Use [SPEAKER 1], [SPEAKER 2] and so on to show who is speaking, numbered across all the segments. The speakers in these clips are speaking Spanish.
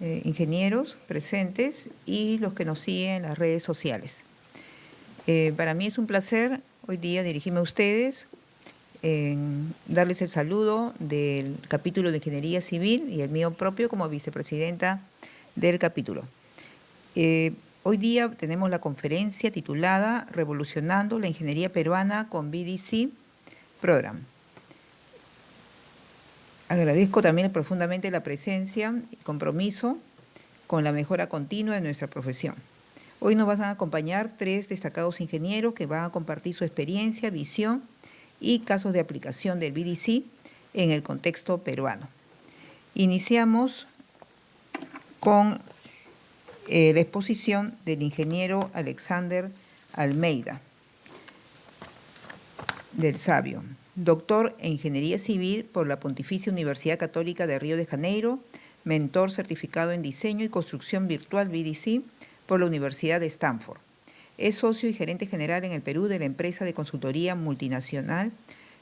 [SPEAKER 1] ingenieros presentes y los que nos siguen en las redes sociales. Para mí es un placer hoy día dirigirme a ustedes, darles el saludo del capítulo de Ingeniería Civil y el mío propio como vicepresidenta del capítulo. Hoy día tenemos la conferencia titulada Revolucionando la Ingeniería Peruana con VDC Program. Agradezco también profundamente la presencia y compromiso con la mejora continua de nuestra profesión. Hoy nos van a acompañar 3 destacados ingenieros que van a compartir su experiencia, visión y casos de aplicación del VDC en el contexto peruano. Iniciamos con la exposición del ingeniero Alexander Almeida, del Sabio, doctor en Ingeniería Civil por la Pontificia Universidad Católica de Río de Janeiro, mentor certificado en Diseño y Construcción Virtual VDC por la Universidad de Stanford. Es socio y gerente general en el Perú de la empresa de consultoría multinacional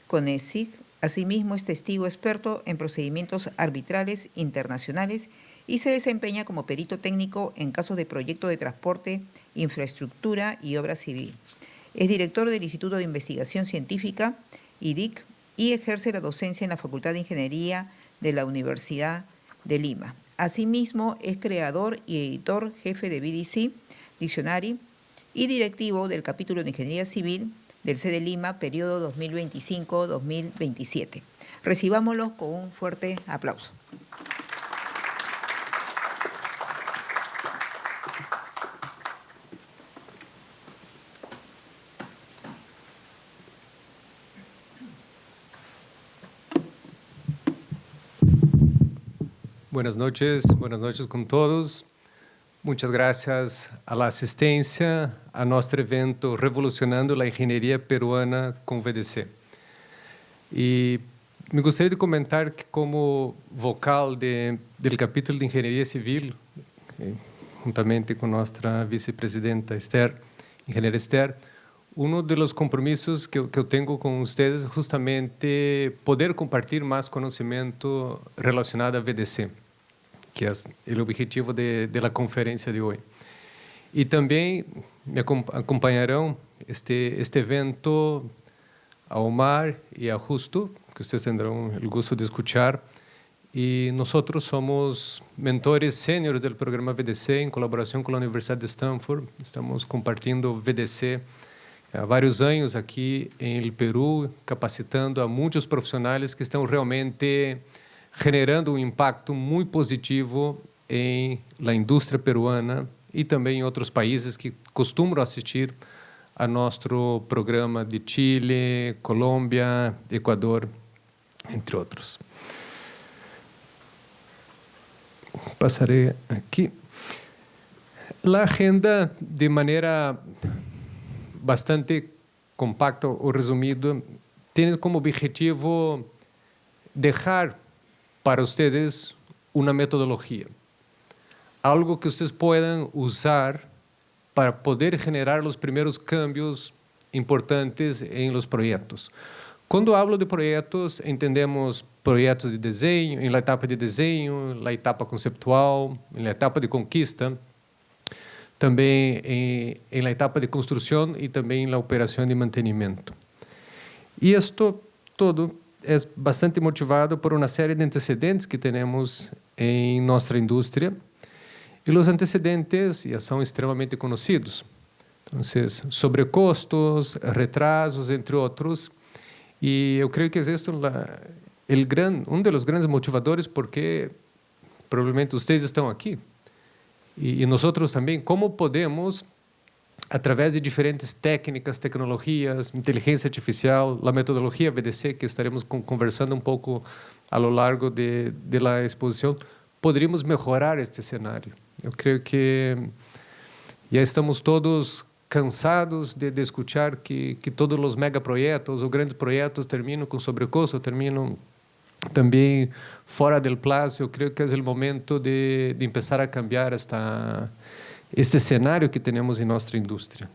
[SPEAKER 1] CONESIG. Asimismo, es testigo experto en procedimientos arbitrales internacionales y se desempeña como perito técnico en casos de proyectos de transporte, infraestructura y obra civil. Es director del Instituto de Investigación Científica, IDIC, y ejerce la docencia en la Facultad de Ingeniería de la Universidad de Lima. Asimismo, es creador y editor jefe de VDC Dictionary y directivo del capítulo de Ingeniería Civil del CD Lima, periodo 2025-2027. Recibámoslo con un fuerte aplauso.
[SPEAKER 2] Buenas noches con todos. Muchas gracias a la asistencia a nuestro evento Revolucionando la Ingeniería Peruana con VDC. Y me gustaría de comentar que como vocal del capítulo de Ingeniería Civil, juntamente con nuestra vicepresidenta Esther, ingeniera Esther, uno de los compromisos que yo tengo con ustedes es justamente poder compartir más conocimiento relacionado a VDC, que es el objetivo de la conferencia de hoy. Y también me acompañarán este evento a Omar y a Justo, que ustedes tendrán el gusto de escuchar. Y nosotros somos mentores seniors del programa VDC en colaboración con la Universidad de Stanford. Estamos compartiendo VDC há vários anos aqui em Peru, capacitando a muitos profissionais que estão realmente generando um impacto muito positivo em la indústria peruana e também em outros países que costumam assistir a nosso programa de Chile, Colômbia, Equador, entre outros. Passarei aqui. A agenda, de maneira bastante compacto o resumido, tiene como objetivo dejar para ustedes una metodología, algo que ustedes puedan usar para poder generar los primeros cambios importantes en los proyectos. Cuando hablo de proyectos, entendemos proyectos de diseño, en la etapa de diseño, la etapa conceptual, en la etapa de conquista, também em la etapa de construção e também na operação de mantenimento. E isto todo é bastante motivado por uma série de antecedentes que temos em nossa indústria, e os antecedentes já são extremamente conhecidos. Então, sobrecostos, retrasos, entre outros, e eu creio que é este um dos grandes motivadores porque provavelmente vocês estão aqui. E nós também, como podemos, através de diferentes técnicas, tecnologias, inteligência artificial, a metodologia VDC, que estaremos conversando um pouco a lo largo de la exposição, poderíamos melhorar este cenário. Eu creio que já estamos todos cansados de escuchar que todos os megaprojetos ou grandes projetos terminam com sobrecusto, terminam também fora do prazo. Eu creio que é o momento de começar a cambiar este cenário que temos em nossa indústria.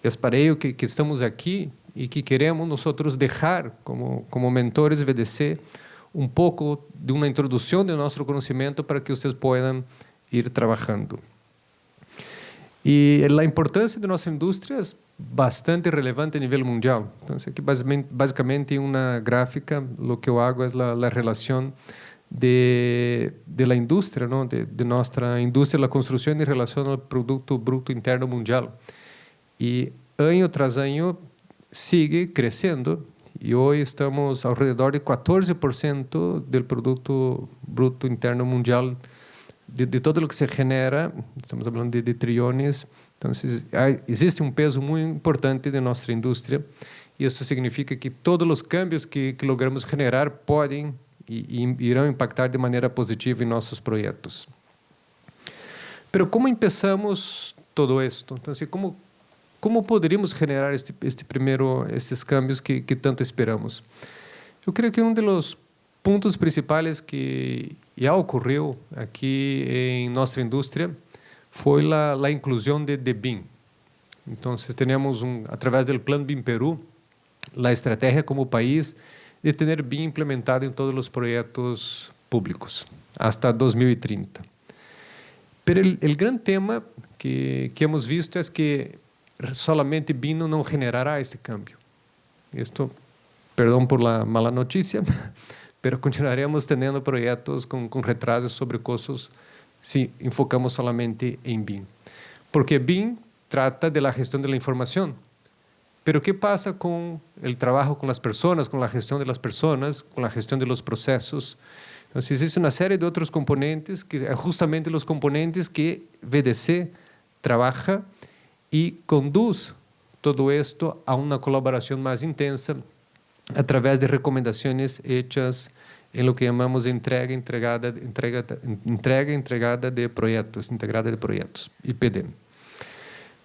[SPEAKER 2] É para ello que estamos aqui e que queremos nós deixar como mentores VDC pouco de uma introdução do nosso conhecimento para que vocês possam ir trabajando. E a importância da nossa indústria é bastante relevante a nível mundial. Então, aqui basicamente em uma gráfica, o que eu hago é a relação de la indústria, ¿no? de nossa indústria da construção em relação ao produto bruto interno mundial. E ano tras ano sigue crescendo e hoje estamos ao redor de 14% do produto bruto interno mundial de todo o que se genera, estamos falando de trilhões, então existe um peso muito importante de nossa indústria e isso significa que todos os cambios que logramos generar podem e irão impactar de maneira positiva em nossos projetos. Pero como começamos todo isto? Então, como poderíamos generar estes cambios que tanto esperamos? Eu creio que dos pontos principais que já ocorreu aqui em nossa indústria foi a inclusão de BIM. Então, temos, através do Plano BIM Peru, a estratégia como país de ter BIM implementado em todos os projetos públicos, hasta 2030. Pero o grande tema que hemos visto é que solamente BIM não generará este cambio. Isto, perdão por la mala notícia, pero continuaremos tendo projetos com retrasos sobre custos se enfocamos solamente em BIM. Porque BIM trata de la gestão de la informação. Pero ¿qué pasa con el trabajo con las personas, con la gestión de las personas, con la gestión de los procesos? Entonces, existe una serie de otros componentes, que es justamente los componentes que VDC trabaja y conduce todo esto a una colaboración más intensa a través de recomendaciones hechas en lo que llamamos entrega integrada de proyectos, IPD.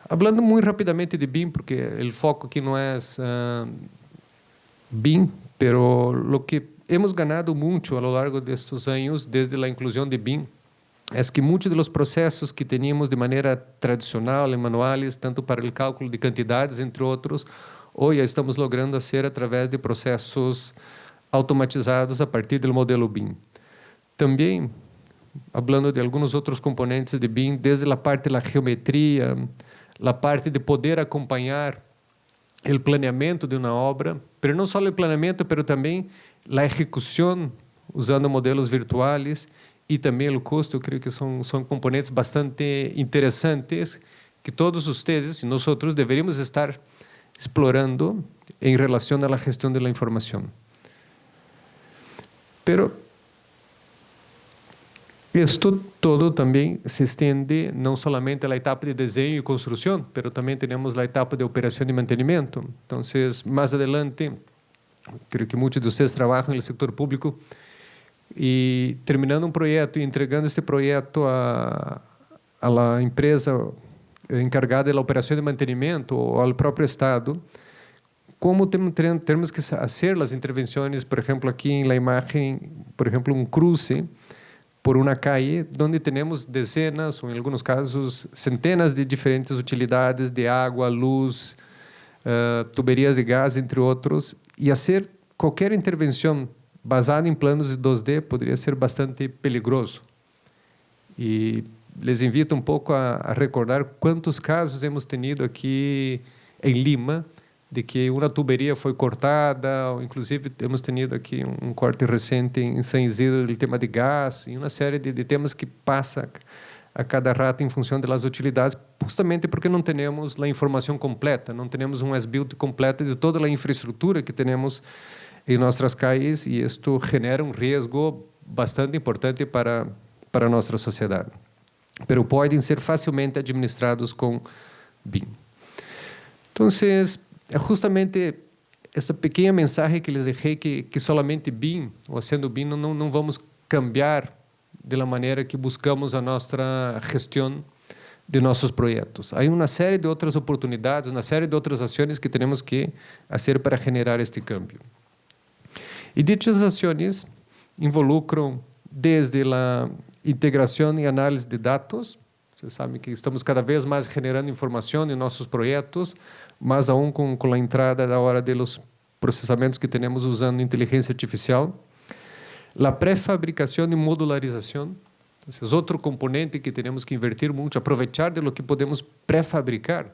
[SPEAKER 2] Hablando muito rapidamente de BIM, porque o foco aqui não é BIM, pero lo que hemos ganado muito a lo largo de estos años, desde a inclusão de BIM, é que muitos dos processos que teníamos de maneira tradicional, em manuais, tanto para o cálculo de quantidades, entre outros, hoje estamos logrando fazer através de processos automatizados a partir do modelo BIM. Também, falando de alguns outros componentes de BIM, desde a parte da geometria, a parte de poder acompanhar o planeamento de uma obra, mas não só o planeamento, mas também a execução usando modelos virtuais e também o custo. Eu creio que são componentes bastante interessantes que todos vocês e nós deveríamos estar explorando em relação à gestão da informação. Pero isto todo também se estende não somente à etapa de desenho e construção, mas também temos a etapa de operação e mantenimento. Então, mais adelante, creio que muitos de vocês trabalham no setor público e terminando projeto e entregando este projeto a empresa encargada da operação de mantenimento ou ao próprio Estado, como temos que fazer as intervenções, por exemplo, aqui na imagem, por exemplo, cruce por uma calle onde temos dezenas, ou em alguns casos, centenas de diferentes utilidades de água, luz, tuberias de gás, entre outros, e fazer qualquer intervenção baseada em planos de 2D poderia ser bastante perigoso. E les invito um pouco a recordar quantos casos hemos tenido aqui em Lima, de que uma tuberia foi cortada, ou inclusive temos tenido aqui corte recente em São Isidro do tema de gás, e uma série de temas que passa a cada rato em função das utilidades, justamente porque não temos a informação completa, não temos as-built completa de toda a infraestrutura que temos em nossas calles, e isto genera risco bastante importante para a nossa sociedade. Pero podem ser facilmente administrados com BIM. Então, é justamente essa pequena mensagem que les deixei, que solamente BIM, ou sendo BIM, não vamos cambiar da maneira que buscamos a nossa gestão de nossos projetos. Há uma série de outras oportunidades, uma série de outras ações que temos que fazer para generar este cambio. E dichas ações involucram desde a integração e análise de dados. Vocês sabem que estamos cada vez mais generando informação em nossos projetos, mais aún com a entrada da hora dos processamentos que temos usando inteligência artificial. A pré-fabricação e modularização, Entonces, outro componente que temos que invertir muito, aproveitar de lo que podemos pré-fabricar.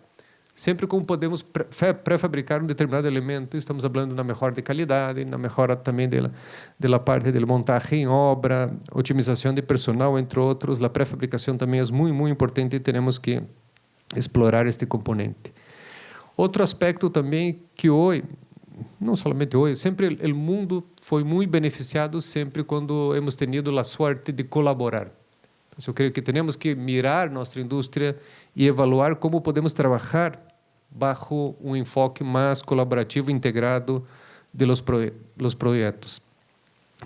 [SPEAKER 2] Sempre como podemos pré-fabricar um determinado elemento, estamos falando na melhora de qualidade, na melhora também da parte de montagem em obra, otimização de personal, entre outros. A pré-fabricação também é muito, muito importante e temos que explorar este componente. Outro aspecto também que hoje, não somente hoje, sempre o mundo foi muito beneficiado sempre quando hemos tenido a sorte de colaborar. Então, eu creio que temos que mirar nossa indústria e evaluar como podemos trabalhar bajo um enfoque mais colaborativo, integrado de los projetos.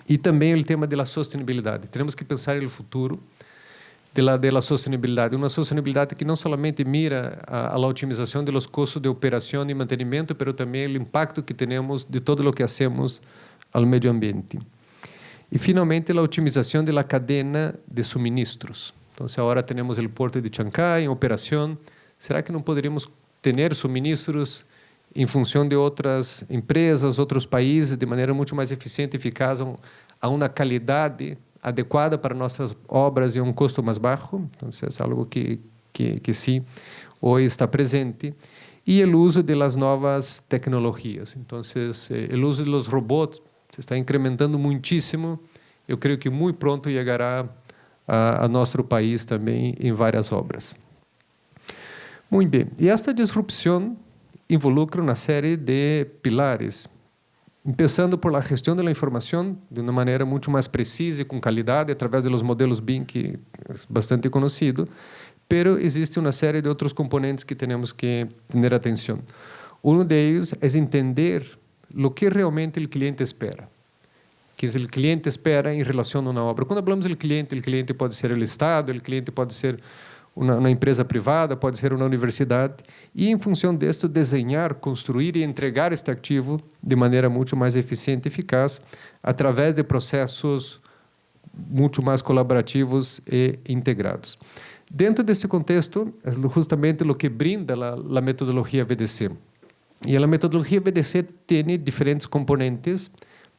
[SPEAKER 2] E também o tema da sustentabilidade. Temos que pensar no futuro de la sustentabilidade. Uma sustentabilidade que não somente mira a la otimização de los custos de operação e mantenimento, mas também o impacto que temos de todo o que hacemos ao meio ambiente. E, finalmente, a otimização da cadena de suministros. Então, agora temos o porto de Chancay em operação. Será que não poderíamos ter suministros em função de outras empresas, outros países, de maneira muito mais eficiente e eficaz, a uma qualidade adequada para nossas obras e a um custo mais baixo? Então, é algo que sim, hoje está presente. E o uso das novas tecnologias. Então, o uso dos robôs se está incrementando muitíssimo. Eu creio que muito pronto chegará a nosso país também em várias obras. Muito bem. E esta disrupção involucra uma série de pilares, começando por a gestão da informação de uma maneira muito mais precisa e com qualidade, através dos modelos BIM, que é bastante conhecido, mas existe uma série de outros componentes que temos que ter atenção. Um deles é entender o que realmente o cliente espera. Que o cliente espera em relação a uma obra. Quando falamos do cliente pode ser o Estado, o cliente pode ser uma empresa privada, pode ser uma universidade, e em função disso desenhar, construir e entregar este ativo de maneira muito mais eficiente e eficaz, através de processos muito mais colaborativos e integrados. Dentro desse contexto, é justamente o que brinda a metodologia VDC. E a metodologia VDC tem diferentes componentes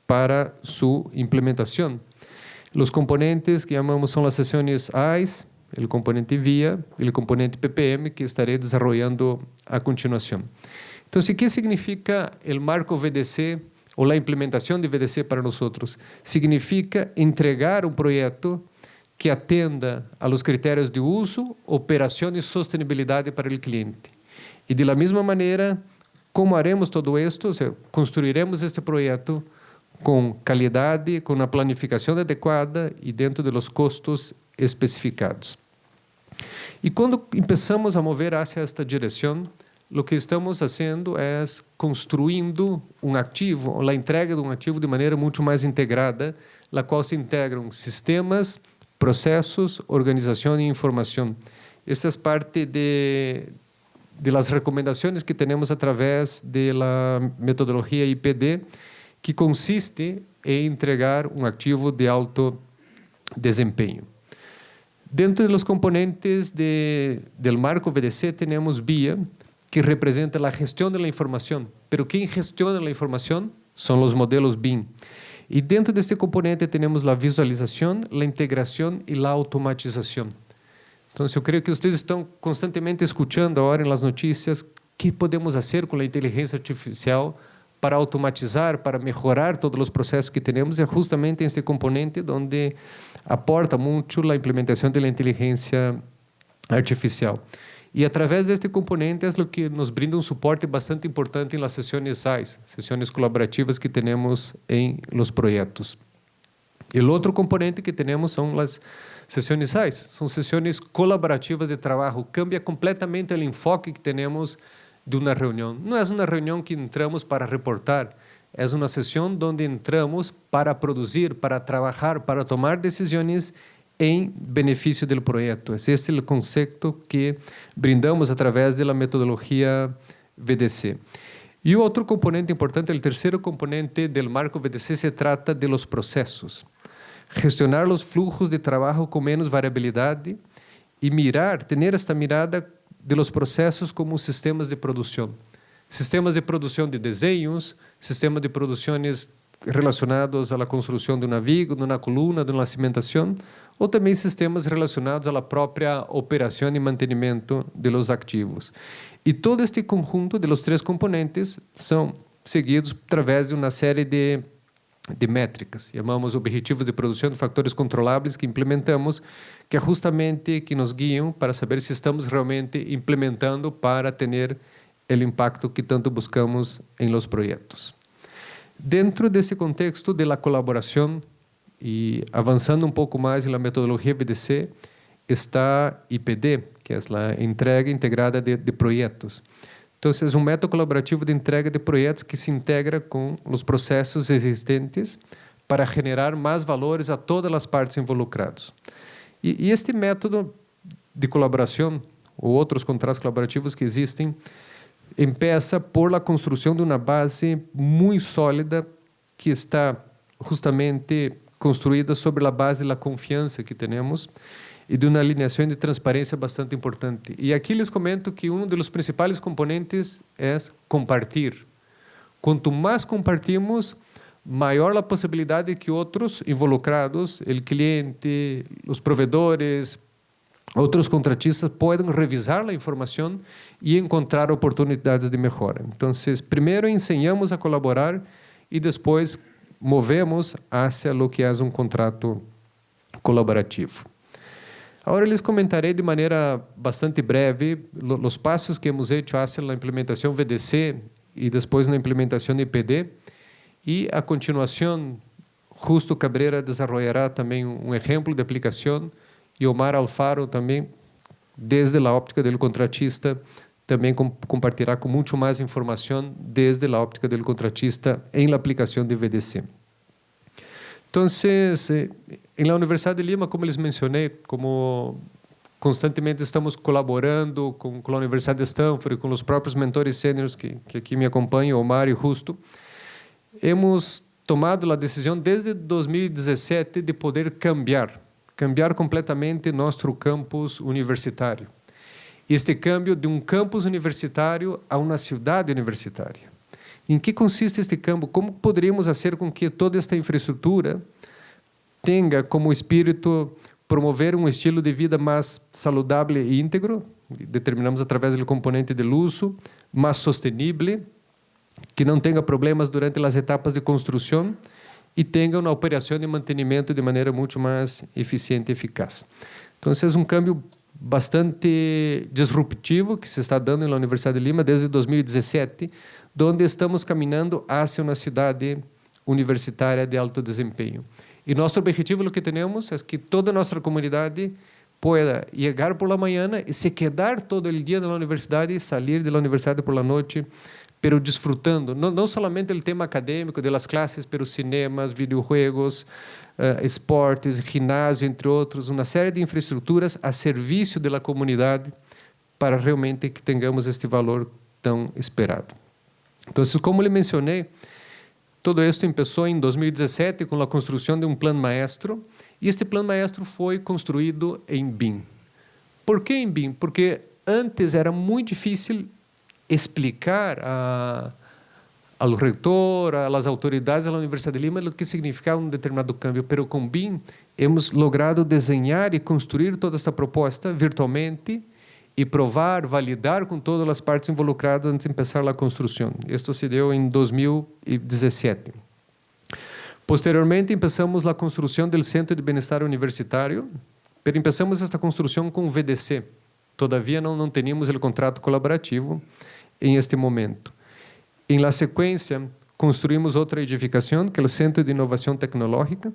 [SPEAKER 2] para sua implementação. Os componentes que chamamos são as sessões AIS, o componente VIA e o componente PPM, que estarei desenvolvendo a continuação. Então, o que significa o marco VDC ou a implementação de VDC para nós? Significa entregar um projeto que atenda a los critérios de uso, operação e sustentabilidade para o cliente. E, de la mesma maneira, como haremos todo isto? Construiremos este projeto com qualidade, com uma planificação adequada e dentro dos custos especificados. E quando começamos a mover hacia esta direção, o que estamos fazendo é construindo um ativo, ou a entrega de um ativo de maneira muito mais integrada, na qual se integram sistemas, processos, organização e informação. Esta é parte de las recomendações que temos através da metodologia IPD, que consiste em entregar um ativo de alto desempenho. Dentro dos componentes do marco VDC, temos BIA, que representa a gestão da informação. Mas quem gestiona a informação são os modelos BIM. E dentro deste componente temos a visualização, a integração e a automatização. Então, eu creio que vocês estão constantemente escutando agora nas notícias o que podemos fazer com a inteligência artificial para automatizar, para melhorar todos os processos que temos. É justamente este componente onde aporta muito a implementação da inteligência artificial. E através deste componente é o que nos brinda um suporte bastante importante nas sessões SAIS, sessões colaborativas que temos em los projetos. E o outro componente que temos são as sessões SAIS, são sessões colaborativas de trabalho. Cambia completamente o enfoque que temos de uma reunião. Não é uma reunião que entramos para reportar, é uma sessão onde entramos para produzir, para trabalhar, para tomar decisões em benefício do projeto. Esse é o conceito que brindamos através da metodologia VDC. E o outro componente importante, o terceiro componente do marco VDC, se trata de los processos. Gestionar os fluxos de trabalho com menos variabilidade e ter esta mirada de los processos como sistemas de produção. Sistemas de produção de desenhos, sistemas de produções relacionados à construção de uma viga, de uma coluna, de uma cimentação, ou também sistemas relacionados à própria operação e mantenimento de los ativos. E todo este conjunto de los três componentes são seguidos através de uma série de métricas, chamamos objetivos de produção de fatores controláveis que implementamos, que é justamente que nos guiam para saber se estamos realmente implementando para ter o impacto que tanto buscamos em los projetos. Dentro desse contexto de la colaboração e avançando pouco mais na metodologia VDC, está IPD, que é a entrega integrada de projetos. Então, é um método colaborativo de entrega de projetos que se integra com os processos existentes para generar mais valores a todas as partes involucradas. E este método de colaboração, ou outros contratos colaborativos que existem, empieza por la construção de uma base muito sólida que está justamente construída sobre a base da confiança que temos e de uma alinhação de transparência bastante importante. E aqui les comento que um dos principais componentes é compartilhar. Quanto mais compartimos, maior a possibilidade de que outros involucrados, o cliente, os provedores, outros contratistas, possam revisar a informação e encontrar oportunidades de melhora. Então, primeiro ensinamos a colaborar e depois movemos hacia o que é um contrato colaborativo. Agora, lhes comentarei de maneira bastante breve os passos que hemos hecho hacia a implementação VDC e depois na implementação IPD. E, a continuação, Justo Cabrera desenvolverá também exemplo de aplicação e Omar Alfaro também, desde a óptica do contratista, também compartilhará com muito mais informação desde a óptica do contratista em la aplicação de VDC. Então, em la Universidade de Lima, como les mencionei, como constantemente estamos colaborando com a Universidade de Stanford e com os próprios mentores sêniores que aqui me acompanham, Omar e Justo, hemos tomado a decisão desde 2017 de poder cambiar completamente nosso campus universitário. Este cambio de um campus universitário a uma cidade universitária. Em que consiste este cambio? Como poderíamos fazer com que toda esta infraestrutura tenha como espírito promover um estilo de vida mais saudável e íntegro? Determinamos através do componente do uso, mais sustentável, que não tenha problemas durante as etapas de construção e tenha uma operação de mantenimento de maneira muito mais eficiente e eficaz. Então, esse é um cambio bastante disruptivo que se está dando na Universidade de Lima desde 2017, onde estamos caminhando hacia uma cidade universitária de alto desempenho. E nosso objetivo, o que temos, é que toda a nossa comunidade pueda chegar por la manhã e se quedar todo o dia na universidade e sair da universidade por la noite, pero disfrutando, não somente o tema acadêmico de las classes, pero cinemas, videojuegos, esportes, ginásio, entre outros, uma série de infraestruturas a serviço da comunidade para realmente que tenhamos este valor tão esperado. Então, como lhe mencionei, todo isto começou em 2017 com a construção de um plano maestro, e este plano maestro foi construído em BIM. Por que em BIM? Porque antes era muito difícil explicar ao reitor, às autoridades da Universidade de Lima, o que significava um determinado câmbio, mas com BIM hemos logrado desenhar e construir toda esta proposta virtualmente e provar, validar com todas as partes involucradas antes de começar a construção. Isto se deu em 2017. Posteriormente, começamos a construção do Centro de Bem-Estar Universitário, mas começamos esta construção com o VDC. Todavia, não tínhamos o contrato colaborativo em este momento. Em la sequência, construímos outra edificação, que é o Centro de Inovação Tecnológica,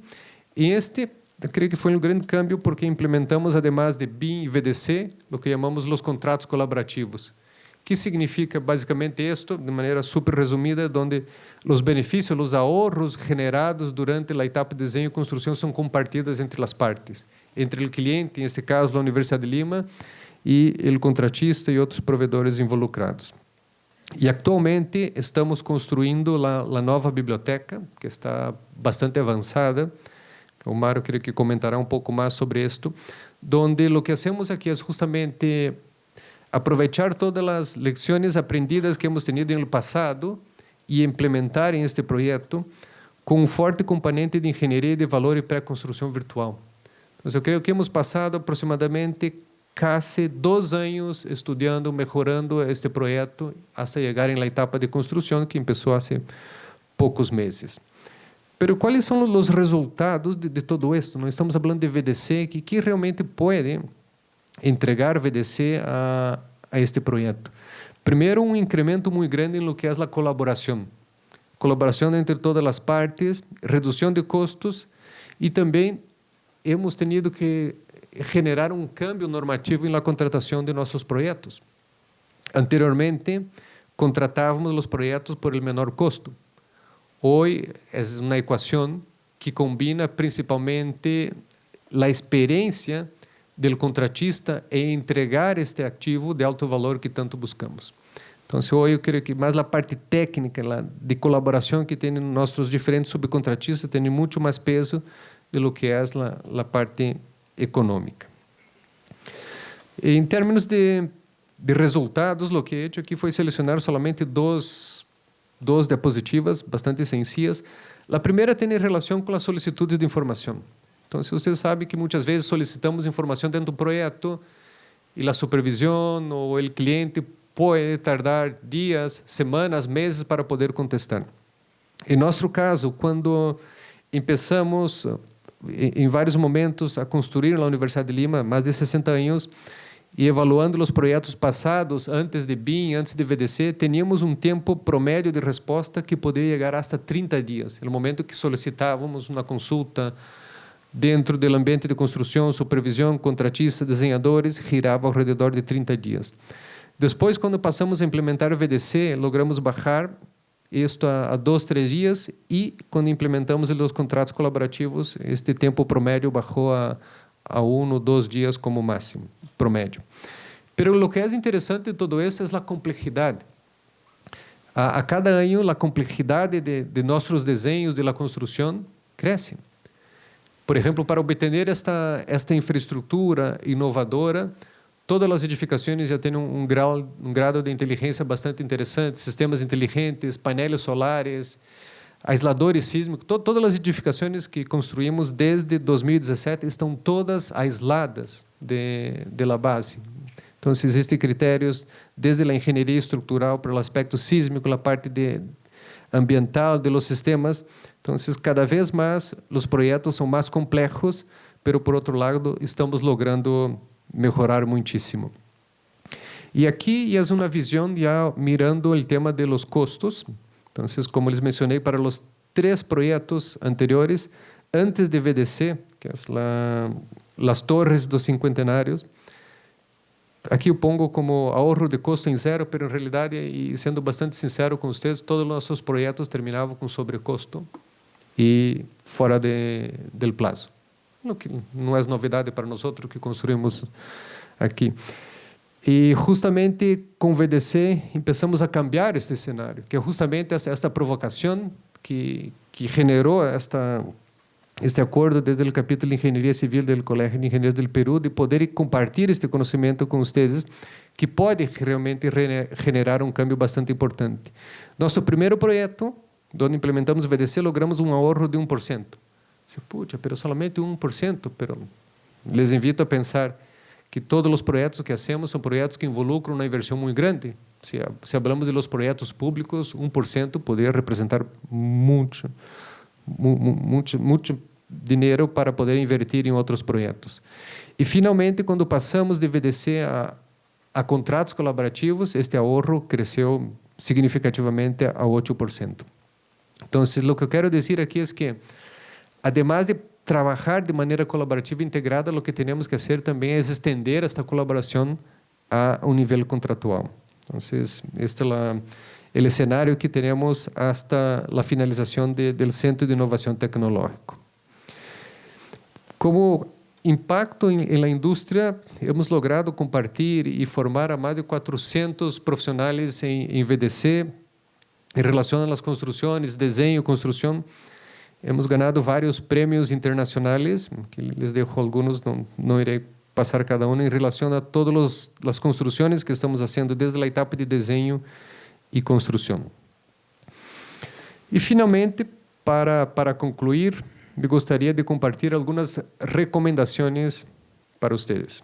[SPEAKER 2] e eu creio que foi um grande câmbio porque implementamos, además de BIM e VDC, o que chamamos os contratos colaborativos, que significa basicamente isto, de maneira super resumida, onde os benefícios, os ahorros generados durante a etapa de desenho e construção são compartidos entre as partes, entre o cliente, em este caso, a Universidade de Lima, e o contratista e outros provedores involucrados. E atualmente estamos construindo a nova biblioteca, que está bastante avançada. O Mário creio que comentará um pouco mais sobre isto, onde o que hacemos aqui é justamente aproveitar todas as lições aprendidas que hemos tenido no passado e implementar em este projeto com um forte componente de engenharia de valor e pré-construção virtual. Então, eu creio que hemos passado aproximadamente quase 2 anos estudando, mejorando este projeto, até chegar na etapa de construção, que começou há poucos meses. Pero quais são os resultados de todo isto? Nós estamos falando de VDC, que realmente pode entregar VDC a este projeto. Primeiro, um incremento muito grande em lo que é a colaboração. Colaboração entre todas as partes, redução de custos e também hemos tenido que generar um câmbio normativo na contratação de nossos projetos. Anteriormente, contratávamos os projetos por el menor custo. Hoy es una ecuación que combina principalmente la experiencia del contratista en entregar este activo de alto valor que tanto buscamos. Entonces, hoy yo creo que más la parte técnica, la de colaboración que tienen nuestros diferentes subcontratistas, tiene mucho más peso de lo que es la parte económica. En términos de resultados, lo que he hecho aquí fue seleccionar solamente dos diapositivas bastante sencillas. A primeira tem relação com as solicitudes de informação. Então, se você sabe que muitas vezes solicitamos informação dentro do projeto e a supervisão ou o cliente pode tardar dias, semanas, meses para poder contestar. Em nosso caso, quando começamos em vários momentos a construir na Universidade de Lima, mais de 60 anos, e evaluando os projetos passados, antes de BIM, antes de VDC, teníamos um tempo promédio de resposta que poderia chegar hasta 30 dias. No momento que solicitávamos uma consulta dentro do ambiente de construção, supervisão, contratistas, desenhadores, girava ao redor de 30 dias. Depois, quando passamos a implementar o VDC, logramos baixar isto a 2, 3 dias e, quando implementamos os contratos colaborativos, este tempo promédio baixou a 1 ou 2 dias como máximo, promédio. Pero lo que é interessante de todo isso é a complexidade. A cada ano, a complexidade de nossos desenhos, de la construção, cresce. Por exemplo, para obter esta infraestrutura inovadora, todas as edificações já têm um grado de inteligência bastante interessante, sistemas inteligentes, painéis solares, aisladores sísmicos. Todas as edificações que construímos desde 2017 estão todas aisladas de la base. Então, existem critérios desde a engenharia estrutural para o aspecto sísmico, a parte ambiental de los sistemas. Então, cada vez mais os projetos são mais complexos, pero por outro lado estamos logrando melhorar muitíssimo. E aqui é uma visão já mirando o tema de los custos. Então, como les mencionei, para os 3 projetos anteriores, antes de VDC, que é as torres dos cinquentenários, aqui eu pongo como ahorro de custo em zero, mas, em realidade, e sendo bastante sincero com vocês, todos os nossos projetos terminavam com sobrecusto e fora do prazo. O que não é novidade para nós que construímos aqui. E justamente com o VDC começamos a cambiar este cenário, que é justamente esta provocação que generou este acordo desde o capítulo de Engenharia Civil do Colégio de Engenheiros do Peru, de poder compartilhar este conhecimento com vocês, que pode realmente generar um câmbio bastante importante. Nosso primeiro projeto, onde implementamos o VDC, logramos um ahorro de 1%. Puxa, pero solamente 1%, pero les invito a pensar que todos os projetos que hacemos são projetos que involucram uma inversão muito grande. Se falamos de los projetos públicos, 1% poderia representar muito dinheiro para poder invertir em outros projetos. E, finalmente, quando passamos de VDC a contratos colaborativos, este ahorro cresceu significativamente a 8%. Então, o que eu quero dizer aqui é que, además de trabalhar de maneira colaborativa integrada, o que temos que fazer também é estender esta colaboração a um nível contratual. Então, este é o cenário que temos hasta a finalização do Centro de Inovação Tecnológico. Como impacto na indústria, hemos logrado compartilhar e formar a mais de 400 profissionais em VDC, em relação às construções, desenho, construção. Hemos ganado vários prêmios internacionais, que les dejo alguns, não irei passar cada um, em relação a todas as construções que estamos fazendo desde a etapa de desenho e construção. E, finalmente, para concluir, me gustaría de compartir algunas recomendaciones para ustedes.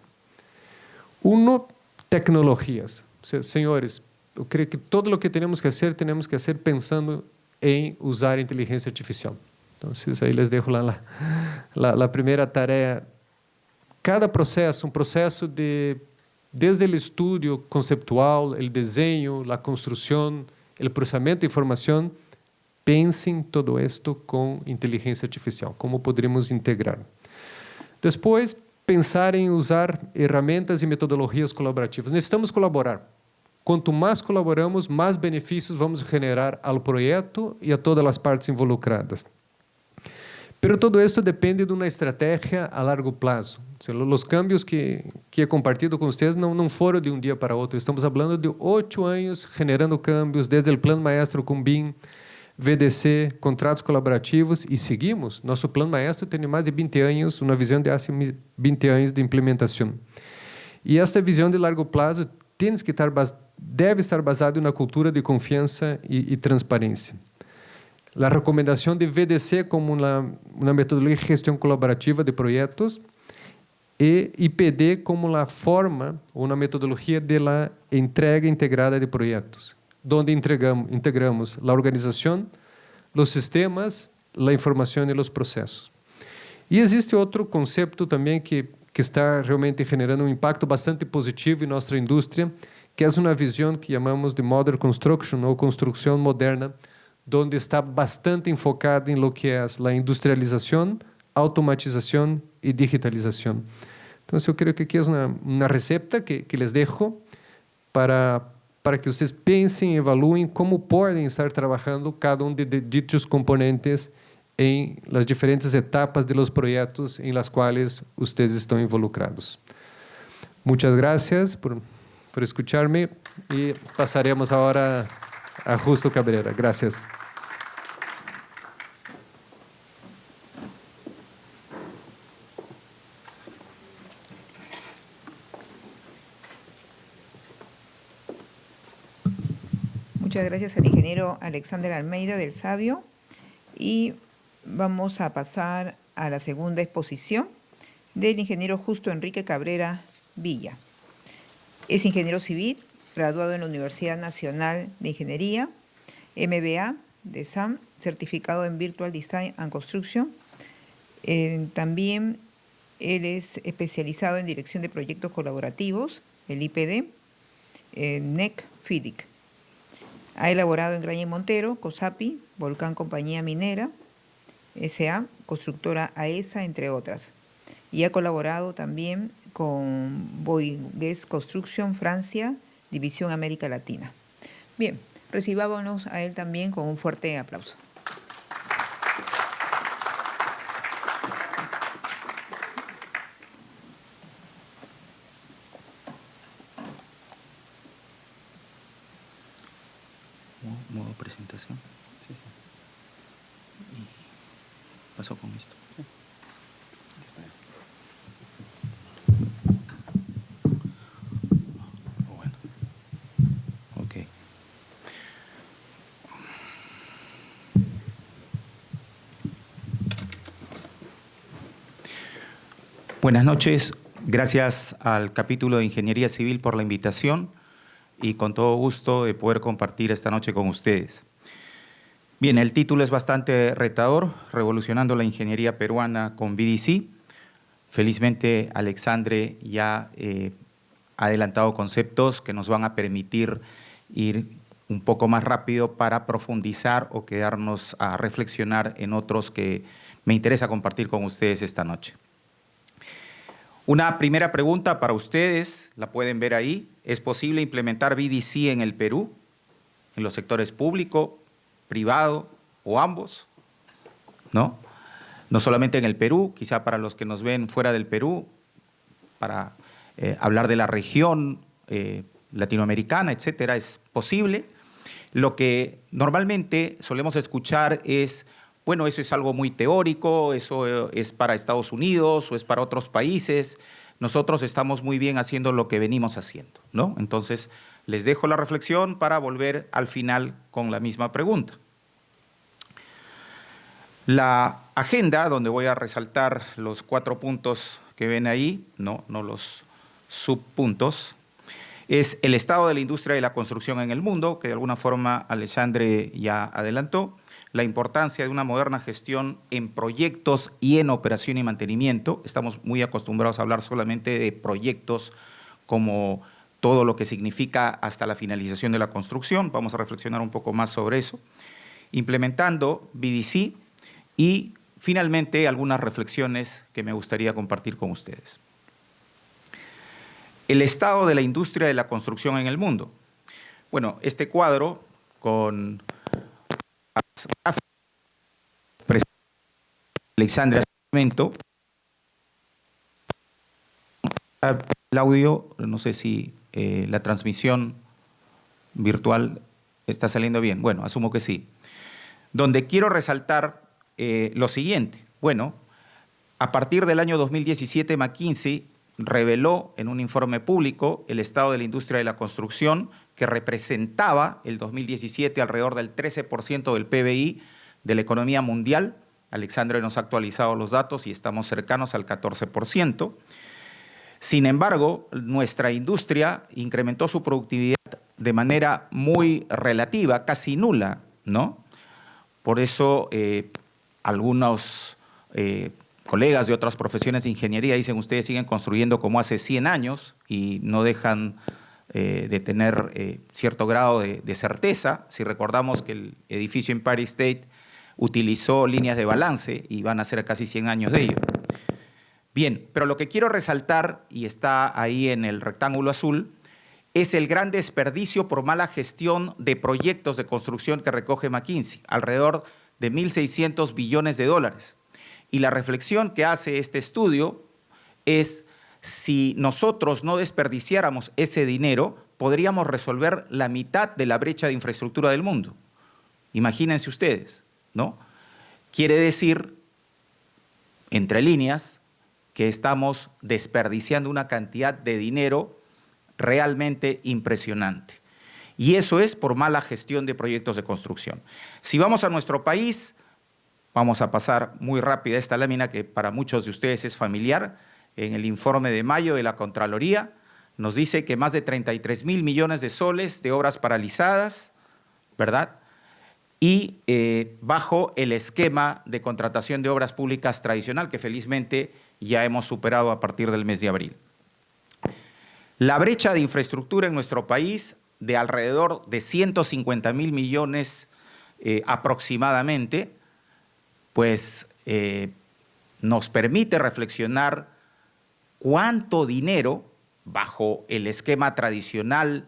[SPEAKER 2] Uno, tecnologías. O sea, señores, yo creo que todo lo que tenemos que hacer pensando en usar inteligencia artificial. Entonces, ahí les dejo la primera tarea. Cada proceso, un proceso desde el estudio conceptual, el diseño, la construcción, el procesamiento de información, pensen todo esto con inteligencia artificial, cómo podremos integrar. Después, pensar en usar herramientas y metodologías colaborativas. Necesitamos colaborar. Quanto mais colaboramos, mais benefícios vamos generar ao projeto e a todas as partes involucradas. Pero todo esto depende de uma estratégia a largo plazo. O sea, os cambios que he compartido com vocês não foram de um dia para outro. Estamos falando de 8 anos generando cambios, desde o Plano Maestro com BIM, VDC, contratos colaborativos, e seguimos. Nosso Plano Maestro tem mais de 20 anos, uma visão de há 20 anos de implementação. E esta visão de largo prazo deve estar basada na cultura de confiança e transparência. A recomendação de VDC como uma metodologia de gestão colaborativa de projetos e IPD como a forma ou uma metodologia de la entrega integrada de projetos, onde integramos a organização, os sistemas, a informação e os processos. E existe outro conceito também que está realmente generando um impacto bastante positivo em nossa indústria, que é uma visão que chamamos de Modern Construction, ou construção moderna, onde está bastante enfocada em lo que é a industrialização, automatização e digitalização. Então, eu creio que aqui é uma receita que les dejo para que vocês pensem e evaluem como podem estar trabalhando cada de dichos componentes em las diferentes etapas de los proyectos en las cuales ustedes están involucrados. Muchas gracias por escucharme y pasaremos ahora a Justo Cabrera. Gracias.
[SPEAKER 1] Muchas gracias al ingeniero Alexander Almeida del Sabio. Y vamos a pasar a la segunda exposición del ingeniero Justo Enrique Cabrera Villa. Es ingeniero civil, graduado en la Universidad Nacional de Ingeniería, MBA de SAM, certificado en Virtual Design and Construction. También él es especializado en dirección de proyectos colaborativos, el IPD, NEC FIDIC. Ha elaborado en Graña y Montero, COSAPI, Volcán Compañía Minera, S.A., constructora AESA, entre otras. Y ha colaborado también con Bouygues Construction Francia, División América Latina. Bien, recibámonos a él también con un fuerte aplauso.
[SPEAKER 3] Modo presentación.
[SPEAKER 4] Sí, sí.
[SPEAKER 3] Y paso con esto.
[SPEAKER 4] Sí. Aquí está.
[SPEAKER 3] Bueno. Ok. Buenas noches. Gracias al capítulo de Ingeniería Civil por la invitación y con todo gusto de poder compartir esta noche con ustedes. Bien, el título es bastante retador, Revolucionando la Ingeniería Peruana con VDC. Felizmente, Alexandre ya ha adelantado conceptos que nos van a permitir ir un poco más rápido para profundizar o quedarnos a reflexionar en otros que me interesa compartir con ustedes esta noche. Una primera pregunta para ustedes, la pueden ver ahí. ¿Es posible implementar VDC en el Perú, en los sectores público, privado o ambos? ¿No? No solamente en el Perú, quizá para los que nos ven fuera del Perú, para hablar de la región latinoamericana, etcétera, es posible. Lo que normalmente solemos escuchar es, bueno, eso es algo muy teórico, eso es para Estados Unidos o es para otros países. Nosotros estamos muy bien haciendo lo que venimos haciendo, ¿no? Entonces, les dejo la reflexión para volver al final con la misma pregunta. La agenda, donde voy a resaltar los 4 puntos que ven ahí, no los subpuntos, es el estado de la industria de la construcción en el mundo, que de alguna forma Alexandre ya adelantó, la importancia de una moderna gestión en proyectos y en operación y mantenimiento. Estamos muy acostumbrados a hablar solamente de proyectos como todo lo que significa hasta la finalización de la construcción. Vamos a reflexionar un poco más sobre eso. Implementando BDC y finalmente algunas reflexiones que me gustaría compartir con ustedes. El estado de la industria de la construcción en el mundo. Bueno, este cuadro con las gráficas de Alexandre hace un momento. El audio, no sé si la transmisión virtual está saliendo bien. Bueno, asumo que sí. Donde quiero resaltar lo siguiente. Bueno, a partir del año 2017, McKinsey reveló en un informe público el estado de la industria de la construcción, que representaba el 2017 alrededor del 13% del PBI de la economía mundial. Alexandre nos ha actualizado los datos y estamos cercanos al 14%. Sin embargo, nuestra industria incrementó su productividad de manera muy relativa, casi nula, ¿no? Por eso algunos colegas de otras profesiones de ingeniería dicen: ustedes siguen construyendo como hace 100 años y no dejan de tener cierto grado de certeza. Si recordamos que el edificio Empire State utilizó líneas de balance y van a ser casi 100 años de ello. Bien, pero lo que quiero resaltar, y está ahí en el rectángulo azul, es el gran desperdicio por mala gestión de proyectos de construcción que recoge McKinsey, alrededor de 1.600 billones de dólares. Y la reflexión que hace este estudio es: si nosotros no desperdiciáramos ese dinero, podríamos resolver la mitad de la brecha de infraestructura del mundo. Imagínense ustedes, ¿no? Quiere decir, entre líneas, que estamos desperdiciando una cantidad de dinero realmente impresionante. Y eso es por mala gestión de proyectos de construcción. Si vamos a nuestro país, vamos a pasar muy rápida esta lámina que para muchos de ustedes es familiar. En el informe de mayo de la Contraloría nos dice que más de 33.000 millones de soles de obras paralizadas, ¿verdad? Y bajo el esquema de contratación de obras públicas tradicional, que felizmente ya hemos superado a partir del mes de abril. La brecha de infraestructura en nuestro país, de alrededor de 150.000 millones aproximadamente, pues nos permite reflexionar cuánto dinero, bajo el esquema tradicional,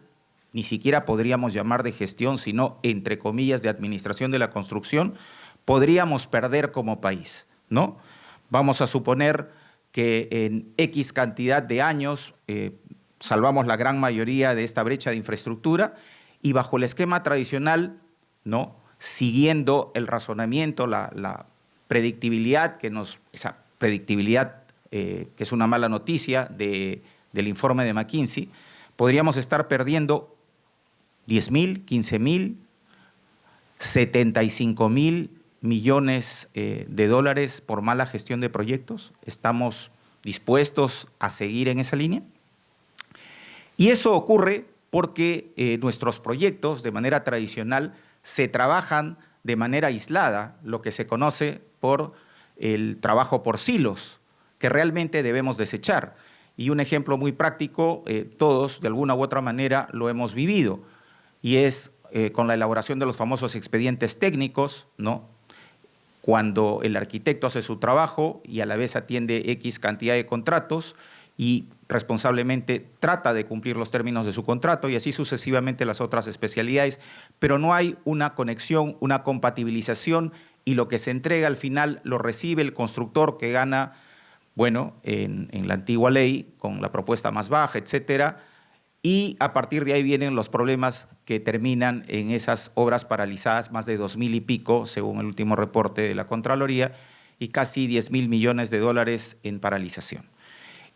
[SPEAKER 3] ni siquiera podríamos llamar de gestión, sino entre comillas de administración de la construcción, podríamos perder como país, ¿no? Vamos a suponer que en X cantidad de años salvamos la gran mayoría de esta brecha de infraestructura y bajo el esquema tradicional, ¿no? Siguiendo el razonamiento, la predictibilidad esa predictibilidad que es una mala noticia del informe de McKinsey, podríamos estar perdiendo 10.000, 15.000, 75.000 millones de dólares por mala gestión de proyectos. ¿Estamos dispuestos a seguir en esa línea? Y eso ocurre porque nuestros proyectos, de manera tradicional, se trabajan de manera aislada, lo que se conoce por el trabajo por silos, que realmente debemos desechar. Y un ejemplo muy práctico, todos de alguna u otra manera lo hemos vivido, y es con la elaboración de los famosos expedientes técnicos, ¿no? Cuando el arquitecto hace su trabajo y a la vez atiende X cantidad de contratos y responsablemente trata de cumplir los términos de su contrato y así sucesivamente las otras especialidades, pero no hay una conexión, una compatibilización y lo que se entrega al final lo recibe el constructor que gana, bueno, en la antigua ley, con la propuesta más baja, etcétera, y a partir de ahí vienen los problemas que terminan en esas obras paralizadas, más de 2.000 y pico, según el último reporte de la Contraloría, y casi 10.000 millones de dólares en paralización.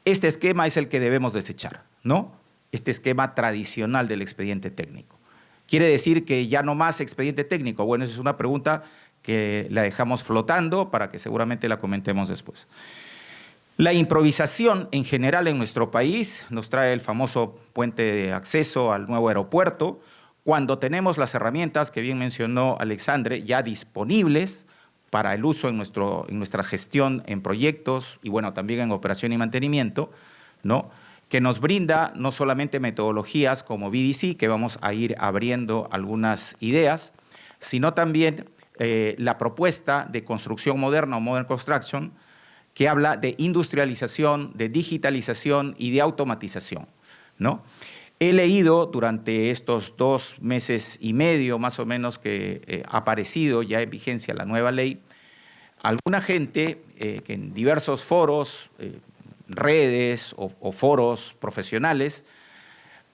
[SPEAKER 3] Este esquema es el que debemos desechar, ¿no? Este esquema tradicional del expediente técnico. ¿Quiere decir que ya no más expediente técnico? Bueno, esa es una pregunta que la dejamos flotando para que seguramente la comentemos después. La improvisación en general en nuestro país nos trae el famoso puente de acceso al nuevo aeropuerto, cuando tenemos las herramientas que bien mencionó Alexandre ya disponibles para el uso en nuestra gestión en proyectos y bueno, también en operación y mantenimiento, ¿no? Que nos brinda no solamente metodologías como BDC, que vamos a ir abriendo algunas ideas, sino también la propuesta de construcción moderna o Modern Construction, que habla de industrialización, de digitalización y de automatización, ¿no? He leído durante estos 2 meses y medio, más o menos, que ha aparecido ya en vigencia la nueva ley, alguna gente que en diversos foros, redes o foros profesionales,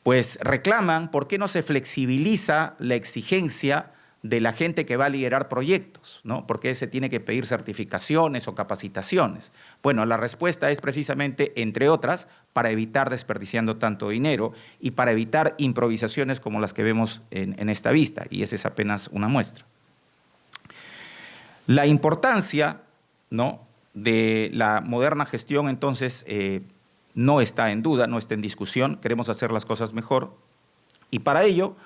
[SPEAKER 3] pues reclaman por qué no se flexibiliza la exigencia de la gente que va a liderar proyectos, ¿no? ¿Por qué se tiene que pedir certificaciones o capacitaciones? Bueno, la respuesta es precisamente, entre otras, para evitar desperdiciando tanto dinero y para evitar improvisaciones como las que vemos en esta vista, y esa es apenas una muestra. La importancia, ¿no?, de la moderna gestión, entonces, no está en duda, no está en discusión, queremos hacer las cosas mejor, y para ello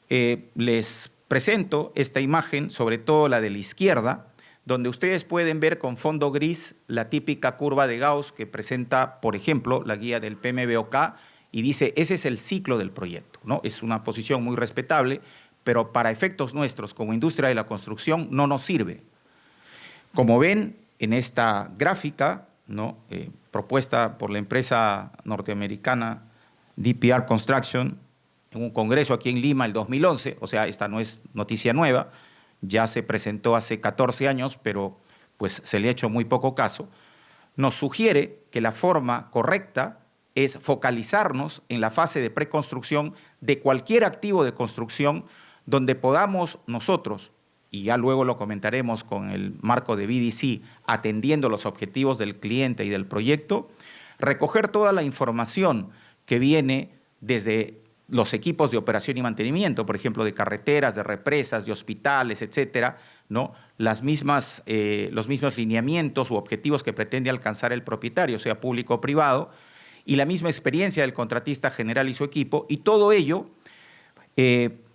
[SPEAKER 3] les presento esta imagen, sobre todo la de la izquierda, donde ustedes pueden ver con fondo gris la típica curva de Gauss que presenta, por ejemplo, la guía del PMBOK y dice, ese es el ciclo del proyecto, ¿no? Es una posición muy respetable, pero para efectos nuestros como industria de la construcción no nos sirve. Como ven en esta gráfica, ¿no?, propuesta por la empresa norteamericana DPR Construction, en un congreso aquí en Lima el 2011, o sea, esta no es noticia nueva, ya se presentó hace 14 años, pero pues se le ha hecho muy poco caso, nos sugiere que la forma correcta es focalizarnos en la fase de preconstrucción de cualquier activo de construcción donde podamos nosotros, y ya luego lo comentaremos con el marco de BDC, atendiendo los objetivos del cliente y del proyecto, recoger toda la información que viene desde los equipos de operación y mantenimiento, por ejemplo, de carreteras, de represas, de hospitales, etcétera, ¿no? Los mismos lineamientos u objetivos que pretende alcanzar el propietario, sea público o privado, y la misma experiencia del contratista general y su equipo, y todo ello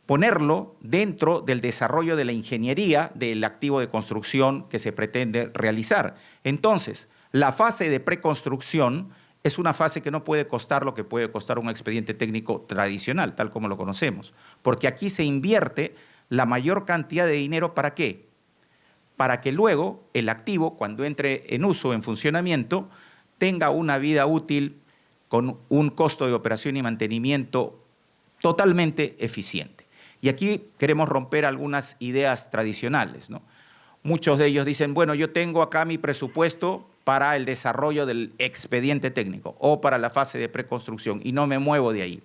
[SPEAKER 3] ponerlo dentro del desarrollo de la ingeniería del activo de construcción que se pretende realizar. Entonces, la fase de preconstrucción es una fase que no puede costar lo que puede costar un expediente técnico tradicional, tal como lo conocemos, porque aquí se invierte la mayor cantidad de dinero, ¿para qué? Para que luego el activo, cuando entre en uso, en funcionamiento, tenga una vida útil con un costo de operación y mantenimiento totalmente eficiente. Y aquí queremos romper algunas ideas tradicionales, ¿no? Muchos de ellos dicen, bueno, yo tengo acá mi presupuesto para el desarrollo del expediente técnico o para la fase de preconstrucción y no me muevo de ahí.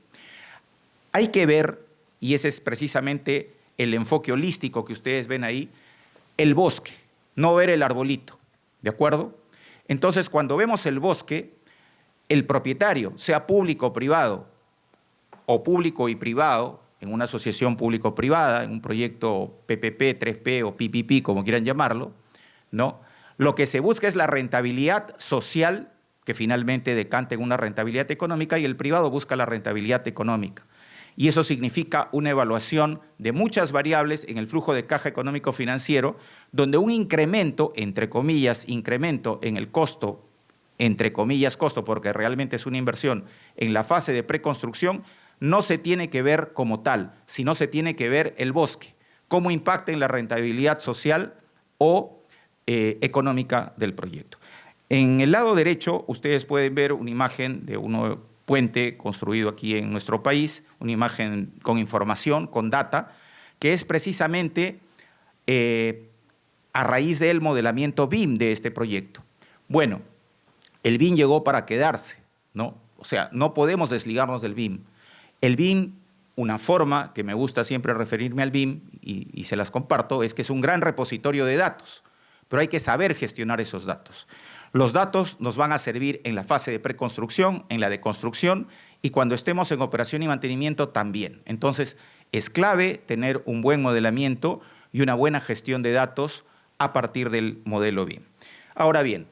[SPEAKER 3] Hay que ver, y ese es precisamente el enfoque holístico que ustedes ven ahí, el bosque, no ver el arbolito, ¿de acuerdo? Entonces, cuando vemos el bosque, el propietario, sea público o privado, o público y privado, en una asociación público-privada, en un proyecto PPP, 3P o PPP, como quieran llamarlo, ¿no? Lo que se busca es la rentabilidad social, que finalmente decanta en una rentabilidad económica, y el privado busca la rentabilidad económica. Y eso significa una evaluación de muchas variables en el flujo de caja económico financiero, donde un incremento, entre comillas, incremento en el costo, entre comillas costo, porque realmente es una inversión en la fase de preconstrucción, no se tiene que ver como tal, sino se tiene que ver el bosque, cómo impacta en la rentabilidad social o económica del proyecto. En el lado derecho, ustedes pueden ver una imagen de un puente construido aquí en nuestro país, una imagen con información, con data, que es precisamente a raíz del modelamiento BIM de este proyecto. Bueno, el BIM llegó para quedarse, ¿no? O sea, no podemos desligarnos del BIM. El BIM, una forma que me gusta siempre referirme al BIM, y se las comparto, es que es un gran repositorio de datos, pero hay que saber gestionar esos datos. Los datos nos van a servir en la fase de preconstrucción, en la de construcción, y cuando estemos en operación y mantenimiento también. Entonces, es clave tener un buen modelamiento y una buena gestión de datos a partir del modelo BIM. Ahora bien,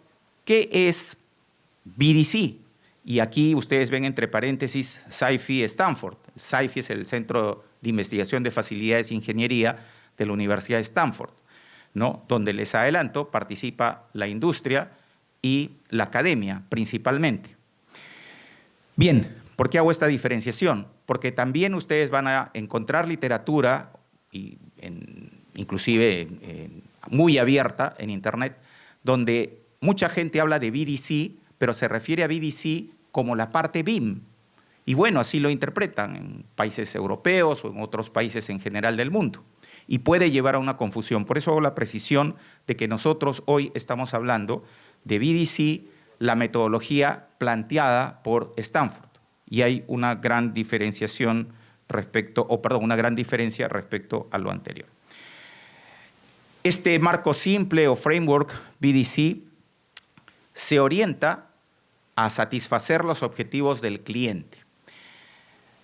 [SPEAKER 3] ¿qué es BDC? Y aquí ustedes ven entre paréntesis SciFi Stanford. SciFi es el Centro de Investigación de Facilidades e Ingeniería de la Universidad de Stanford, ¿no? Donde les adelanto, participa la industria y la academia principalmente. Bien, ¿por qué hago esta diferenciación? Porque también ustedes van a encontrar literatura, inclusive muy abierta en Internet, donde mucha gente habla de BDC, pero se refiere a BDC como la parte BIM. Y bueno, así lo interpretan en países europeos o en otros países en general del mundo. Y puede llevar a una confusión. Por eso hago la precisión de que nosotros hoy estamos hablando de BDC, la metodología planteada por Stanford. Y hay una gran diferenciación una gran diferencia respecto a lo anterior. Este marco simple o framework BDC se orienta a satisfacer los objetivos del cliente.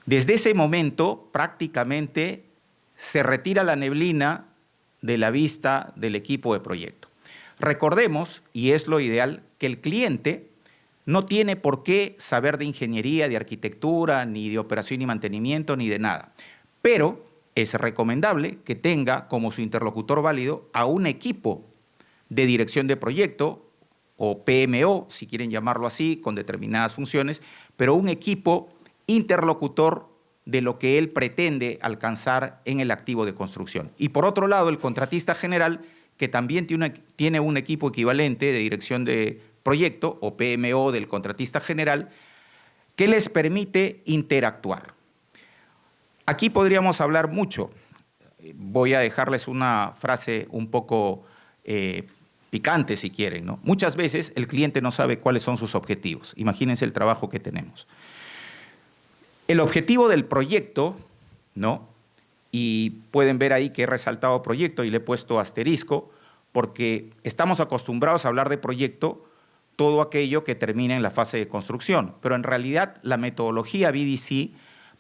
[SPEAKER 3] Desde ese momento, prácticamente, se retira la neblina de la vista del equipo de proyecto. Recordemos, y es lo ideal, que el cliente no tiene por qué saber de ingeniería, de arquitectura, ni de operación y mantenimiento, ni de nada. Pero es recomendable que tenga como su interlocutor válido a un equipo de dirección de proyecto, o PMO, si quieren llamarlo así, con determinadas funciones, pero un equipo interlocutor de lo que él pretende alcanzar en el activo de construcción. Y por otro lado, el contratista general, que también tiene un equipo equivalente de dirección de proyecto, o PMO del contratista general, que les permite interactuar. Aquí podríamos hablar mucho. Voy a dejarles una frase un poco picante, si quieren, ¿no? Muchas veces el cliente no sabe cuáles son sus objetivos. Imagínense el trabajo que tenemos. El objetivo del proyecto, ¿no? Y pueden ver ahí que he resaltado proyecto y le he puesto asterisco, porque estamos acostumbrados a hablar de proyecto todo aquello que termina en la fase de construcción, pero en realidad la metodología BDC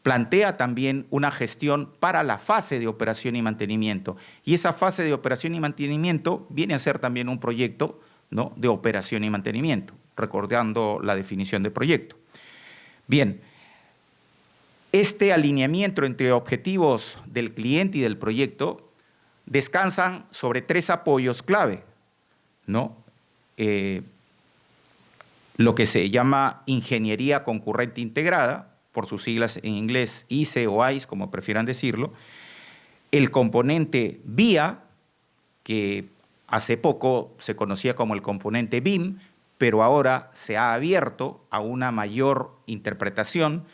[SPEAKER 3] plantea también una gestión para la fase de operación y mantenimiento. Y esa fase de operación y mantenimiento viene a ser también un proyecto, ¿no?, de operación y mantenimiento, recordando la definición de proyecto. Bien, este alineamiento entre objetivos del cliente y del proyecto descansan sobre 3 apoyos clave, ¿no? Lo que se llama ingeniería concurrente integrada, por sus siglas en inglés ICE o ICE, como prefieran decirlo, el componente VIA, que hace poco se conocía como el componente BIM, pero ahora se ha abierto a una mayor interpretación,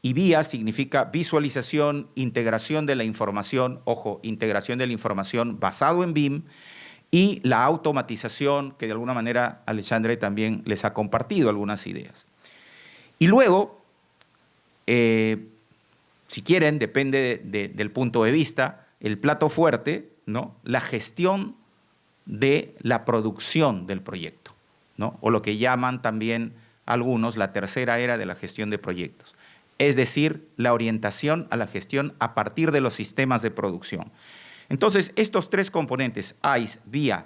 [SPEAKER 3] y VIA significa visualización, integración de la información, ojo, integración de la información basado en BIM, y la automatización, que de alguna manera Alexandre también les ha compartido algunas ideas. Y luego, si quieren, depende del punto de vista, el plato fuerte, ¿no?, la gestión de la producción del proyecto, ¿no?, o lo que llaman también algunos la tercera era de la gestión de proyectos, es decir, la orientación a la gestión a partir de los sistemas de producción. Entonces, estos 3 componentes, ICE, VIA,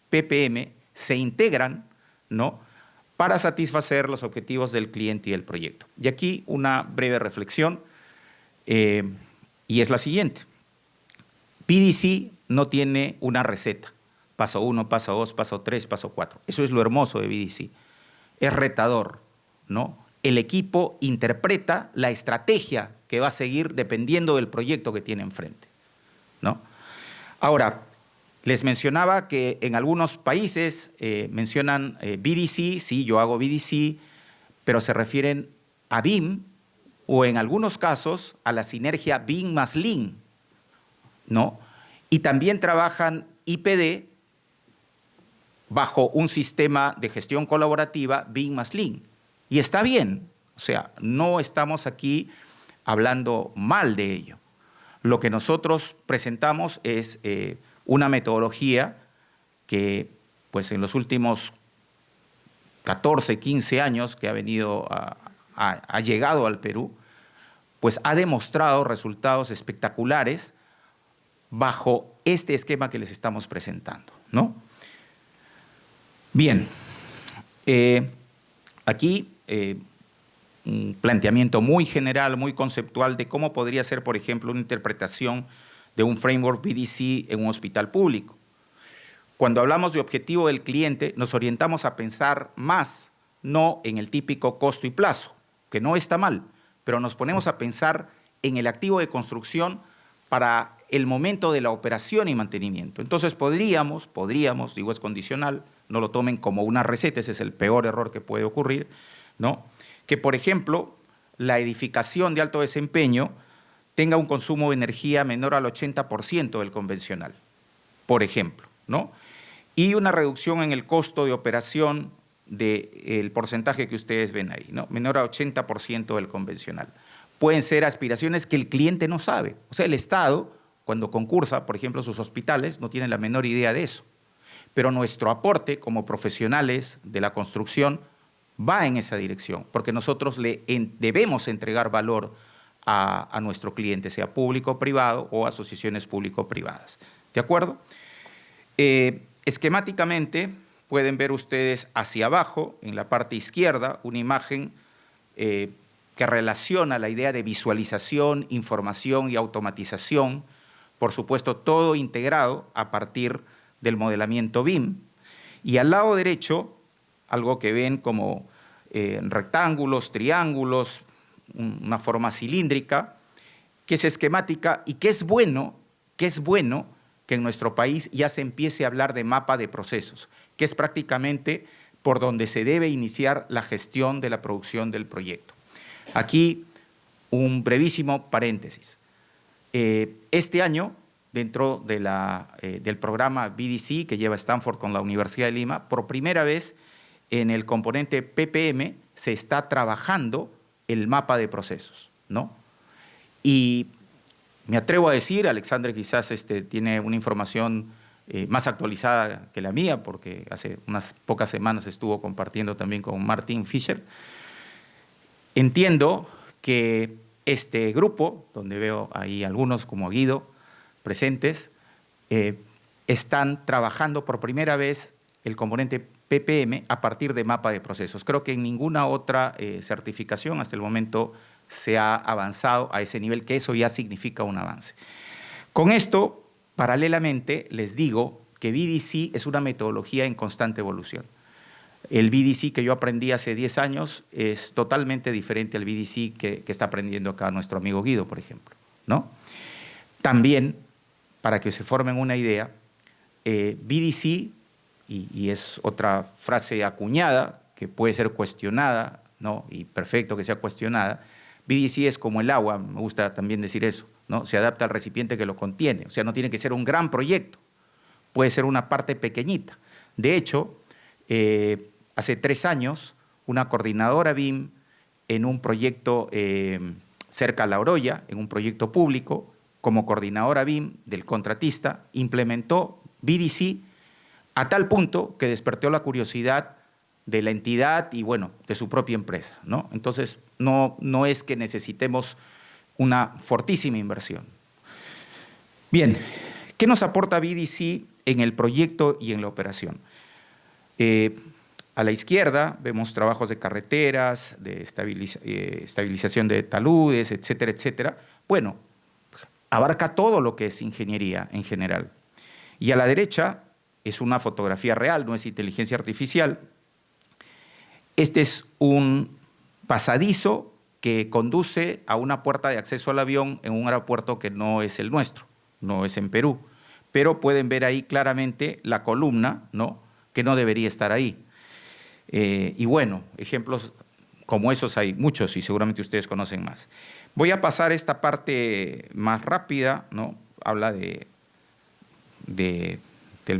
[SPEAKER 3] PPM, se integran, ¿no?, para satisfacer los objetivos del cliente y del proyecto. Y aquí una breve reflexión, y es la siguiente. BDC no tiene una receta, paso 1, paso 2, paso 3, paso 4. Eso es lo hermoso de BDC. Es retador, ¿no? El equipo interpreta la estrategia que va a seguir dependiendo del proyecto que tiene enfrente, ¿no? Ahora, les mencionaba que en algunos países mencionan BDC, sí, yo hago BDC, pero se refieren a BIM o en algunos casos a la sinergia BIM más Lean, ¿no? Y también trabajan IPD bajo un sistema de gestión colaborativa BIM más Lean. Y está bien, o sea, no estamos aquí hablando mal de ello. Lo que nosotros presentamos es una metodología que, pues, en los últimos 14, 15 años que ha llegado al Perú, pues ha demostrado resultados espectaculares bajo este esquema que les estamos presentando, ¿no? Bien, aquí un planteamiento muy general, muy conceptual de cómo podría ser, por ejemplo, una interpretación de un framework BDC en un hospital público. Cuando hablamos de objetivo del cliente, nos orientamos a pensar más, no en el típico costo y plazo, que no está mal, pero nos ponemos a pensar en el activo de construcción para el momento de la operación y mantenimiento. Entonces podríamos, digo es condicional, no lo tomen como una receta, ese es el peor error que puede ocurrir, ¿no? Que, por ejemplo, la edificación de alto desempeño tenga un consumo de energía menor al 80% del convencional, por ejemplo, ¿no? Y una reducción en el costo de operación del porcentaje que ustedes ven ahí, ¿no? Menor al 80% del convencional. Pueden ser aspiraciones que el cliente no sabe. O sea, el Estado, cuando concursa, por ejemplo, sus hospitales, no tiene la menor idea de eso. Pero nuestro aporte como profesionales de la construcción va en esa dirección, porque nosotros debemos entregar valor a nuestro cliente, sea público o privado o asociaciones público-privadas. ¿De acuerdo? Esquemáticamente pueden ver ustedes hacia abajo, en la parte izquierda, una imagen que relaciona la idea de visualización, información y automatización, por supuesto todo integrado a partir del modelamiento BIM. Y al lado derecho, algo que ven como rectángulos, triángulos, una forma cilíndrica, que es esquemática y que es bueno que en nuestro país ya se empiece a hablar de mapa de procesos, que es prácticamente por donde se debe iniciar la gestión de la producción del proyecto. Aquí un brevísimo paréntesis. Este año, dentro de del programa BDC que lleva Stanford con la Universidad de Lima, por primera vez en el componente PPM se está trabajando el mapa de procesos, ¿no? Y me atrevo a decir, Alexandre quizás tiene una información más actualizada que la mía, porque hace unas pocas semanas estuvo compartiendo también con Martin Fischer. Entiendo que este grupo, donde veo ahí algunos como Guido presentes, están trabajando por primera vez el componente PPM a partir de mapa de procesos. Creo que en ninguna otra certificación hasta el momento se ha avanzado a ese nivel, que eso ya significa un avance. Con esto, paralelamente, les digo que BDC es una metodología en constante evolución. El BDC que yo aprendí hace 10 años es totalmente diferente al BDC que está aprendiendo acá nuestro amigo Guido, por ejemplo, ¿no? También, para que se formen una idea, BDC, y es otra frase acuñada que puede ser cuestionada, ¿no? Y perfecto que sea cuestionada, BDC es como el agua, me gusta también decir eso, ¿no? Se adapta al recipiente que lo contiene, o sea, no tiene que ser un gran proyecto, puede ser una parte pequeñita. De hecho, hace 3 años, una coordinadora BIM en un proyecto cerca a La Oroya, en un proyecto público, como coordinadora BIM del contratista, implementó BDC a tal punto que despertó la curiosidad de la entidad y, bueno, de su propia empresa, ¿no? Entonces, no es que necesitemos una fortísima inversión. Bien, ¿qué nos aporta BDC en el proyecto y en la operación? A la izquierda vemos trabajos de carreteras, de estabilización de taludes, etcétera, etcétera. Bueno, abarca todo lo que es ingeniería en general. Y a la derecha es una fotografía real, no es inteligencia artificial. Este es un pasadizo que conduce a una puerta de acceso al avión en un aeropuerto que no es el nuestro, no es en Perú. Pero pueden ver ahí claramente la columna, ¿no?, que no debería estar ahí. Y bueno, ejemplos como esos hay muchos y seguramente ustedes conocen más. Voy a pasar esta parte más rápida, ¿no? Habla del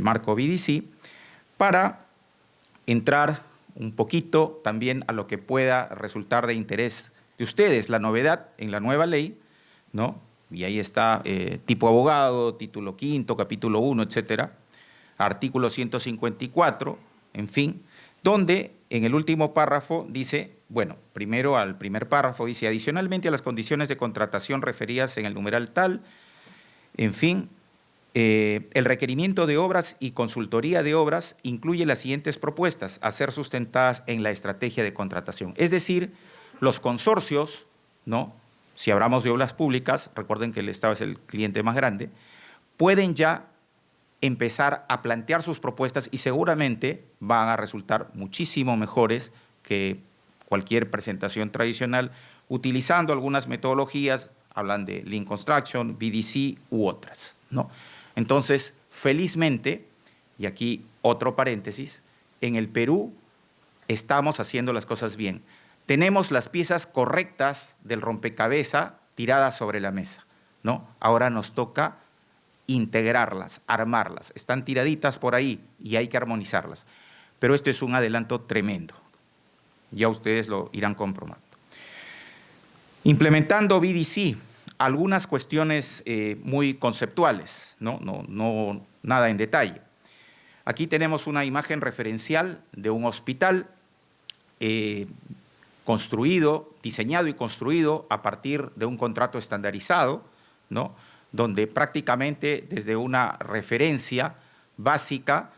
[SPEAKER 3] marco BDC, para entrar un poquito también a lo que pueda resultar de interés de ustedes. La novedad en la nueva ley, ¿no? Y ahí está tipo abogado, título 5º, capítulo 1, etcétera, artículo 154, en fin, donde en el último párrafo dice, bueno, primero al primer párrafo dice, adicionalmente a las condiciones de contratación referidas en el numeral tal, en fin, El requerimiento de obras y consultoría de obras incluye las siguientes propuestas a ser sustentadas en la estrategia de contratación. Es decir, los consorcios, ¿no? Si hablamos de obras públicas, recuerden que el Estado es el cliente más grande, pueden ya empezar a plantear sus propuestas y seguramente van a resultar muchísimo mejores que cualquier presentación tradicional, utilizando algunas metodologías, hablan de Lean Construction, BDC u otras, ¿no? Entonces, felizmente, y aquí otro paréntesis, en el Perú estamos haciendo las cosas bien. Tenemos las piezas correctas del rompecabezas tiradas sobre la mesa, ¿no? Ahora nos toca integrarlas, armarlas. Están tiraditas por ahí y hay que armonizarlas. Pero esto es un adelanto tremendo. Ya ustedes lo irán comprobando. Implementando BDC, algunas cuestiones muy conceptuales, ¿no? Nada en detalle. Aquí tenemos una imagen referencial de un hospital diseñado y construido a partir de un contrato estandarizado, ¿no? Donde prácticamente desde una referencia básica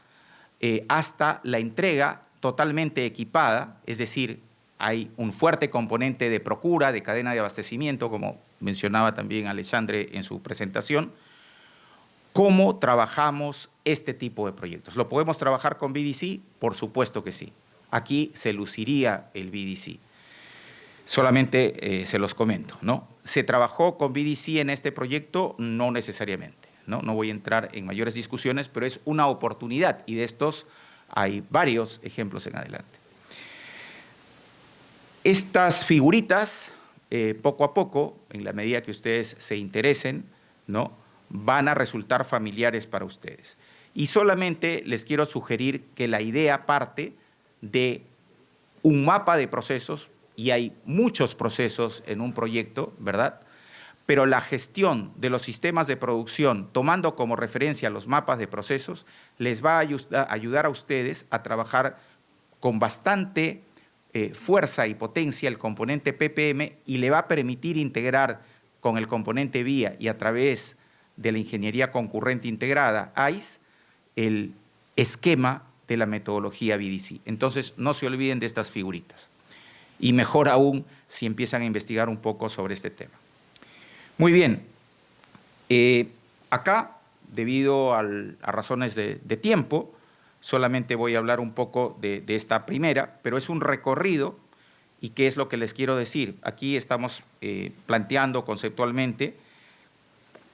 [SPEAKER 3] hasta la entrega totalmente equipada, es decir, hay un fuerte componente de procura, de cadena de abastecimiento, como mencionaba también Alexandre en su presentación. ¿Cómo trabajamos este tipo de proyectos? ¿Lo podemos trabajar con BDC? Por supuesto que sí. Aquí se luciría el BDC. Solamente se los comento, ¿no? ¿Se trabajó con BDC en este proyecto? No necesariamente, ¿no? No voy a entrar en mayores discusiones, pero es una oportunidad y de estos hay varios ejemplos en adelante. Estas figuritas, poco a poco, en la medida que ustedes se interesen, ¿no? Van a resultar familiares para ustedes. Y solamente les quiero sugerir que la idea parte de un mapa de procesos, y hay muchos procesos en un proyecto, ¿verdad? Pero la gestión de los sistemas de producción, tomando como referencia los mapas de procesos, les va a ayudar a ustedes a trabajar con bastante fuerza y potencia el componente PPM y le va a permitir integrar con el componente vía y a través de la ingeniería concurrente integrada, ICE, el esquema de la metodología BDC. Entonces, no se olviden de estas figuritas. Y mejor aún si empiezan a investigar un poco sobre este tema. Muy bien, acá, debido a razones de tiempo, solamente voy a hablar un poco de esta primera, pero es un recorrido, y qué es lo que les quiero decir. Aquí estamos planteando conceptualmente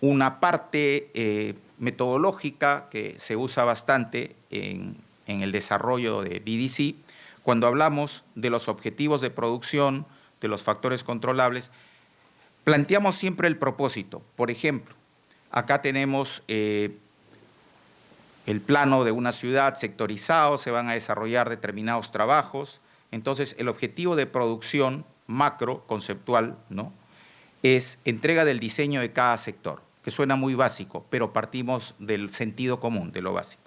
[SPEAKER 3] una parte metodológica que se usa bastante en el desarrollo de BDC. Cuando hablamos de los objetivos de producción, de los factores controlables, planteamos siempre el propósito. Por ejemplo, acá tenemos el plano de una ciudad sectorizado, se van a desarrollar determinados trabajos. Entonces, el objetivo de producción macro, conceptual, ¿no? Es entrega del diseño de cada sector, que suena muy básico, pero partimos del sentido común, de lo básico.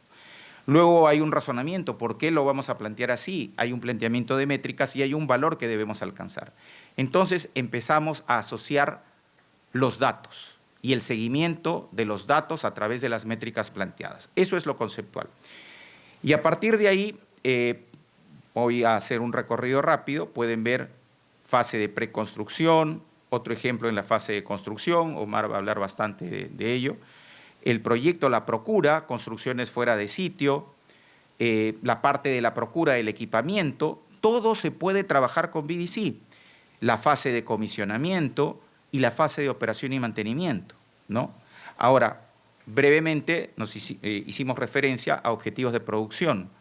[SPEAKER 3] Luego hay un razonamiento, ¿por qué lo vamos a plantear así? Hay un planteamiento de métricas y hay un valor que debemos alcanzar. Entonces empezamos a asociar los datos y el seguimiento de los datos a través de las métricas planteadas. Eso es lo conceptual. Y a partir de ahí, voy a hacer un recorrido rápido, pueden ver fase de preconstrucción, otro ejemplo en la fase de construcción, Omar va a hablar bastante de ello. El proyecto, la procura, construcciones fuera de sitio, la parte de la procura del equipamiento, todo se puede trabajar con BDC. La fase de comisionamiento y la fase de operación y mantenimiento, ¿no? Ahora, brevemente hicimos referencia a objetivos de producción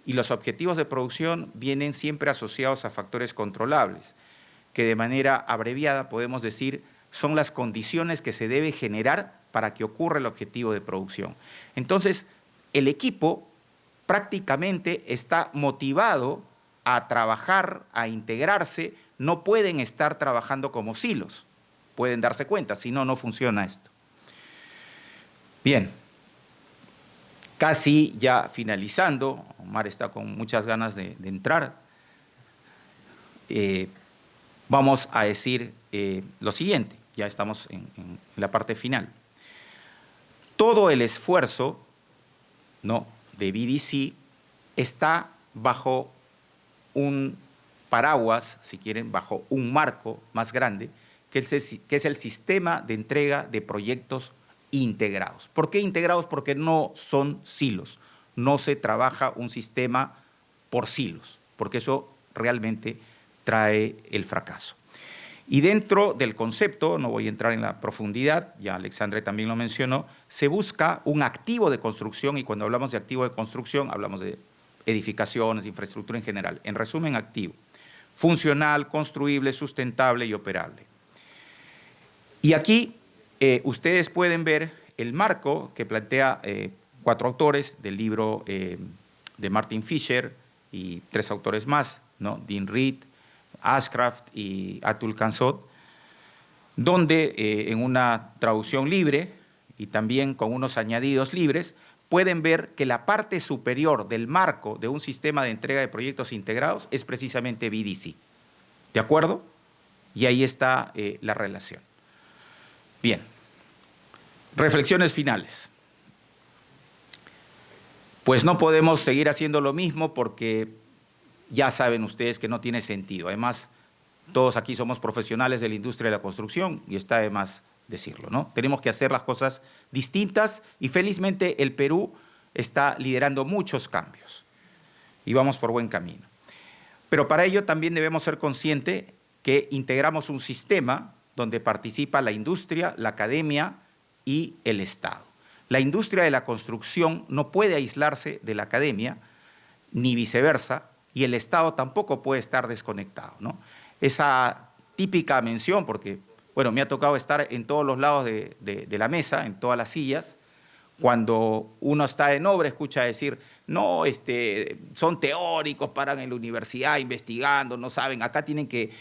[SPEAKER 3] y los objetivos de producción vienen siempre asociados a factores controlables, que de manera abreviada podemos decir son las condiciones que se debe generar para que ocurra el objetivo de producción. Entonces, el equipo prácticamente está motivado a trabajar, a integrarse, no pueden estar trabajando como silos, pueden darse cuenta, si no, no funciona esto. Bien, casi ya finalizando, Omar está con muchas ganas de entrar, vamos a decir lo siguiente, ya estamos en la parte final. todo el esfuerzo, ¿no?, de BDC está bajo un paraguas, si quieren, bajo un marco más grande, que es el sistema de entrega de proyectos integrados. ¿Por qué integrados? Porque no son silos, no se trabaja un sistema por silos, porque eso realmente trae el fracaso. Y dentro del concepto, no voy a entrar en la profundidad, ya Alexandre también lo mencionó, se busca un activo de construcción, y cuando hablamos de activo de construcción hablamos de edificaciones, infraestructura en general. En resumen, activo, funcional, construible, sustentable y operable. Y aquí ustedes pueden ver el marco que plantea 4 autores del libro de Martin Fisher y 3 autores más, ¿no?, Dean Reed, Ashcraft y Atul Kansot, donde en una traducción libre y también con unos añadidos libres, pueden ver que la parte superior del marco de un sistema de entrega de proyectos integrados es precisamente BDC. ¿De acuerdo? Y ahí está la relación. Bien. Reflexiones finales. Pues no podemos seguir haciendo lo mismo porque ya saben ustedes que no tiene sentido. Además, todos aquí somos profesionales de la industria de la construcción y está de más decirlo, ¿no? Tenemos que hacer las cosas distintas y felizmente el Perú está liderando muchos cambios y vamos por buen camino. Pero para ello también debemos ser conscientes que integramos un sistema donde participa la industria, la academia y el Estado. La industria de la construcción no puede aislarse de la academia, ni viceversa, y el Estado tampoco puede estar desconectado, ¿no? Esa típica mención, porque, bueno, me ha tocado estar en todos los lados de la mesa, en todas las sillas, cuando uno está en obra, escucha decir, no, son teóricos, paran en la universidad investigando, no saben, acá tienen que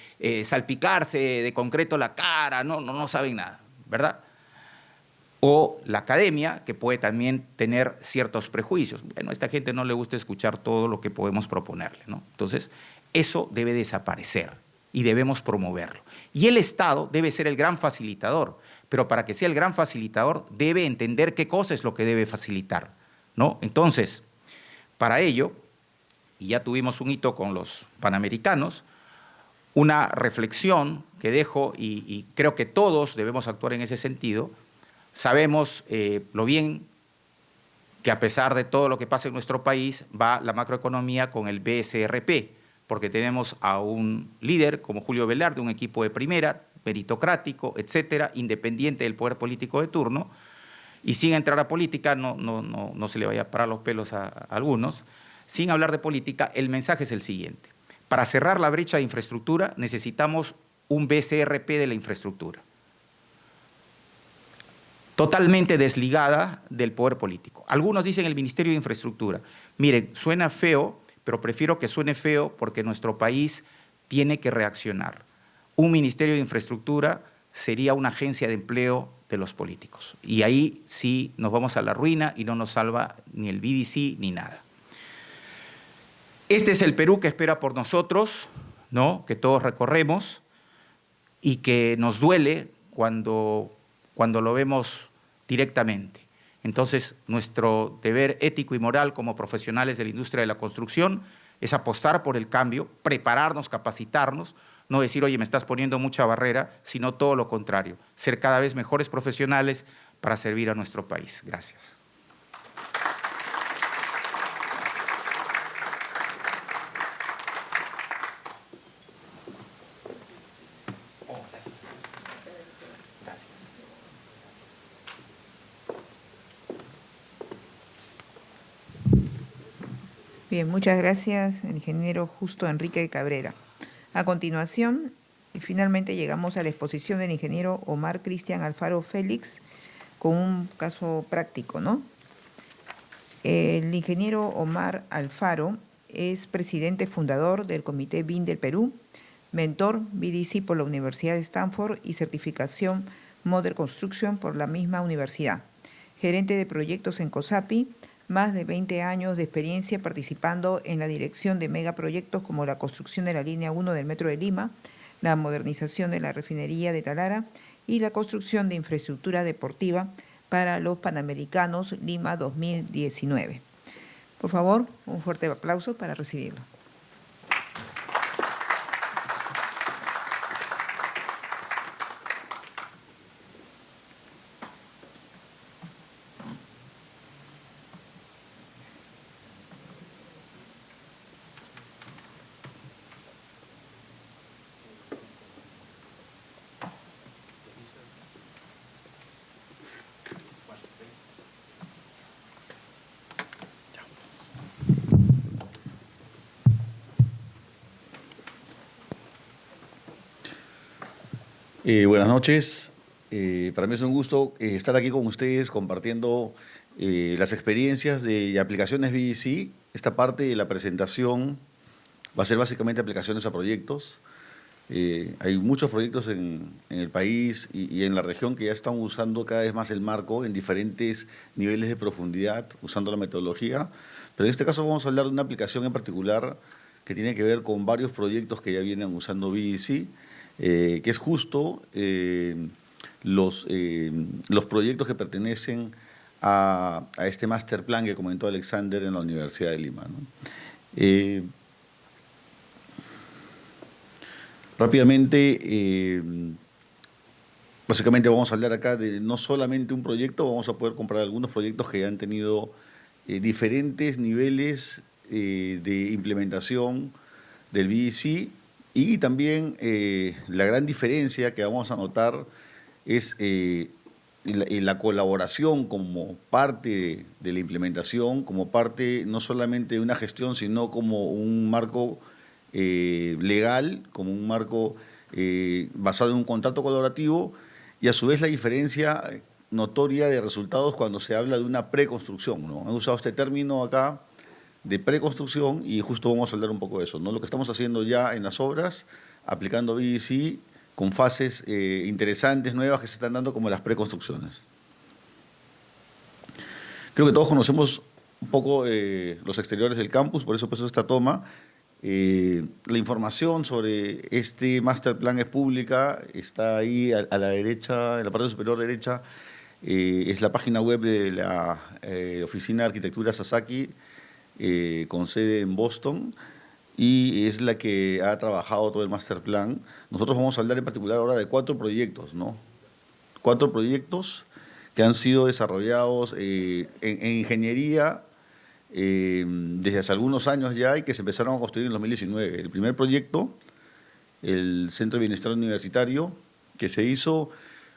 [SPEAKER 3] salpicarse de concreto la cara, no saben nada, ¿verdad? O la academia, que puede también tener ciertos prejuicios. Bueno, a esta gente no le gusta escuchar todo lo que podemos proponerle, ¿no? Entonces, eso debe desaparecer y debemos promoverlo. Y el Estado debe ser el gran facilitador, pero para que sea el gran facilitador debe entender qué cosa es lo que debe facilitar, ¿no? Entonces, para ello, y ya tuvimos un hito con los panamericanos, una reflexión que dejo, y creo que todos debemos actuar en ese sentido. Sabemos lo bien que a pesar de todo lo que pasa en nuestro país, va la macroeconomía con el BSRP, porque tenemos a un líder como Julio Velarde, un equipo de primera, meritocrático, etcétera, independiente del poder político de turno, y sin entrar a política, no se le vaya a parar los pelos a algunos, sin hablar de política, el mensaje es el siguiente. Para cerrar la brecha de infraestructura necesitamos un BSRP de la infraestructura, totalmente desligada del poder político. Algunos dicen el Ministerio de Infraestructura. Miren, suena feo, pero prefiero que suene feo porque nuestro país tiene que reaccionar. Un Ministerio de Infraestructura sería una agencia de empleo de los políticos. Y ahí sí nos vamos a la ruina y no nos salva ni el BDC ni nada. Este es el Perú que espera por nosotros, ¿no?, que todos recorremos y que nos duele cuando lo vemos directamente. Entonces, nuestro deber ético y moral como profesionales de la industria de la construcción es apostar por el cambio, prepararnos, capacitarnos, no decir, oye, me estás poniendo mucha barrera, sino todo lo contrario, ser cada vez mejores profesionales para servir a nuestro país. Gracias.
[SPEAKER 1] Bien, muchas gracias, el ingeniero Justo Enrique Cabrera. A continuación, y finalmente llegamos a la exposición del ingeniero Omar Cristian Alfaro Félix con un caso práctico, ¿no? El ingeniero Omar Alfaro es presidente fundador del Comité BIM del Perú, mentor BDC por la Universidad de Stanford y certificación Modern Construction por la misma universidad, gerente de proyectos en COSAPI, más de 20 años de experiencia participando en la dirección de megaproyectos como la construcción de la línea 1 del Metro de Lima, la modernización de la refinería de Talara y la construcción de infraestructura deportiva para los Panamericanos Lima 2019. Por favor, un fuerte aplauso para recibirlo.
[SPEAKER 4] Buenas noches. Para mí es un gusto estar aquí con ustedes compartiendo las experiencias y aplicaciones BDC. Esta parte de la presentación va a ser básicamente aplicaciones a proyectos. Hay muchos proyectos en el país y en la región que ya están usando cada vez más el marco en diferentes niveles de profundidad, usando la metodología. Pero en este caso vamos a hablar de una aplicación en particular que tiene que ver con varios proyectos que ya vienen usando BDC. Que es justo los proyectos que pertenecen a este master plan que comentó Alexander en la Universidad de Lima, ¿no? Rápidamente, básicamente vamos a hablar acá de no solamente un proyecto, vamos a poder comparar algunos proyectos que han tenido diferentes niveles de implementación del BDC. Y también la gran diferencia que vamos a notar es la colaboración como parte de la implementación, como parte no solamente de una gestión, sino como un marco legal, como un marco basado en un contrato colaborativo, y a su vez la diferencia notoria de resultados cuando se habla de una preconstrucción, ¿no? Han usado este término acá de preconstrucción y justo vamos a hablar un poco de eso, ¿no? Lo que estamos haciendo ya en las obras, aplicando BDC con fases interesantes, nuevas que se están dando como las preconstrucciones. Creo que todos conocemos un poco los exteriores del campus, por eso pues esta toma. La información sobre este master plan es pública, está ahí a la derecha, en la parte superior derecha, es la página web de la Oficina de Arquitectura Sasaki, con sede en Boston, y es la que ha trabajado todo el master plan. Nosotros vamos a hablar en particular ahora de 4 proyectos, ¿no? 4 proyectos que han sido desarrollados en ingeniería desde hace algunos años ya y que se empezaron a construir en 2019. El primer proyecto, el Centro de Bienestar Universitario, que se hizo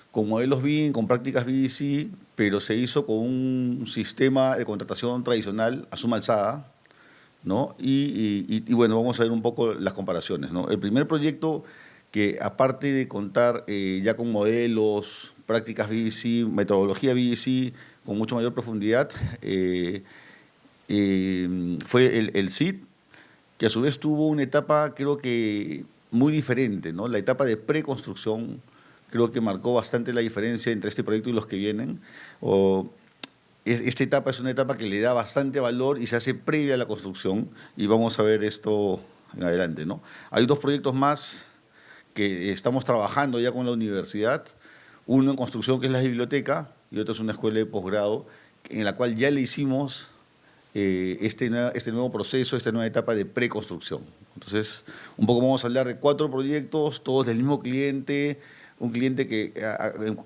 [SPEAKER 4] con modelos BIM, con prácticas BDC, pero se hizo con un sistema de contratación tradicional a suma alzada, ¿no? Y bueno, vamos a ver un poco las comparaciones, ¿no? El primer proyecto que, aparte de contar ya con modelos, prácticas BDC, metodología BDC con mucho mayor profundidad, fue el CID, que a su vez tuvo una etapa, creo que muy diferente, ¿no? La etapa de preconstrucción creo que marcó bastante la diferencia entre este proyecto y los que vienen. Esta etapa es una etapa que le da bastante valor y se hace previa a la construcción, y vamos a ver esto en adelante, ¿no? Hay 2 proyectos más que estamos trabajando ya con la universidad, uno en construcción, que es la biblioteca, y otro es una escuela de posgrado, en la cual ya le hicimos este nuevo proceso, esta nueva etapa de preconstrucción. Entonces, un poco vamos a hablar de 4 proyectos, todos del mismo cliente, un cliente que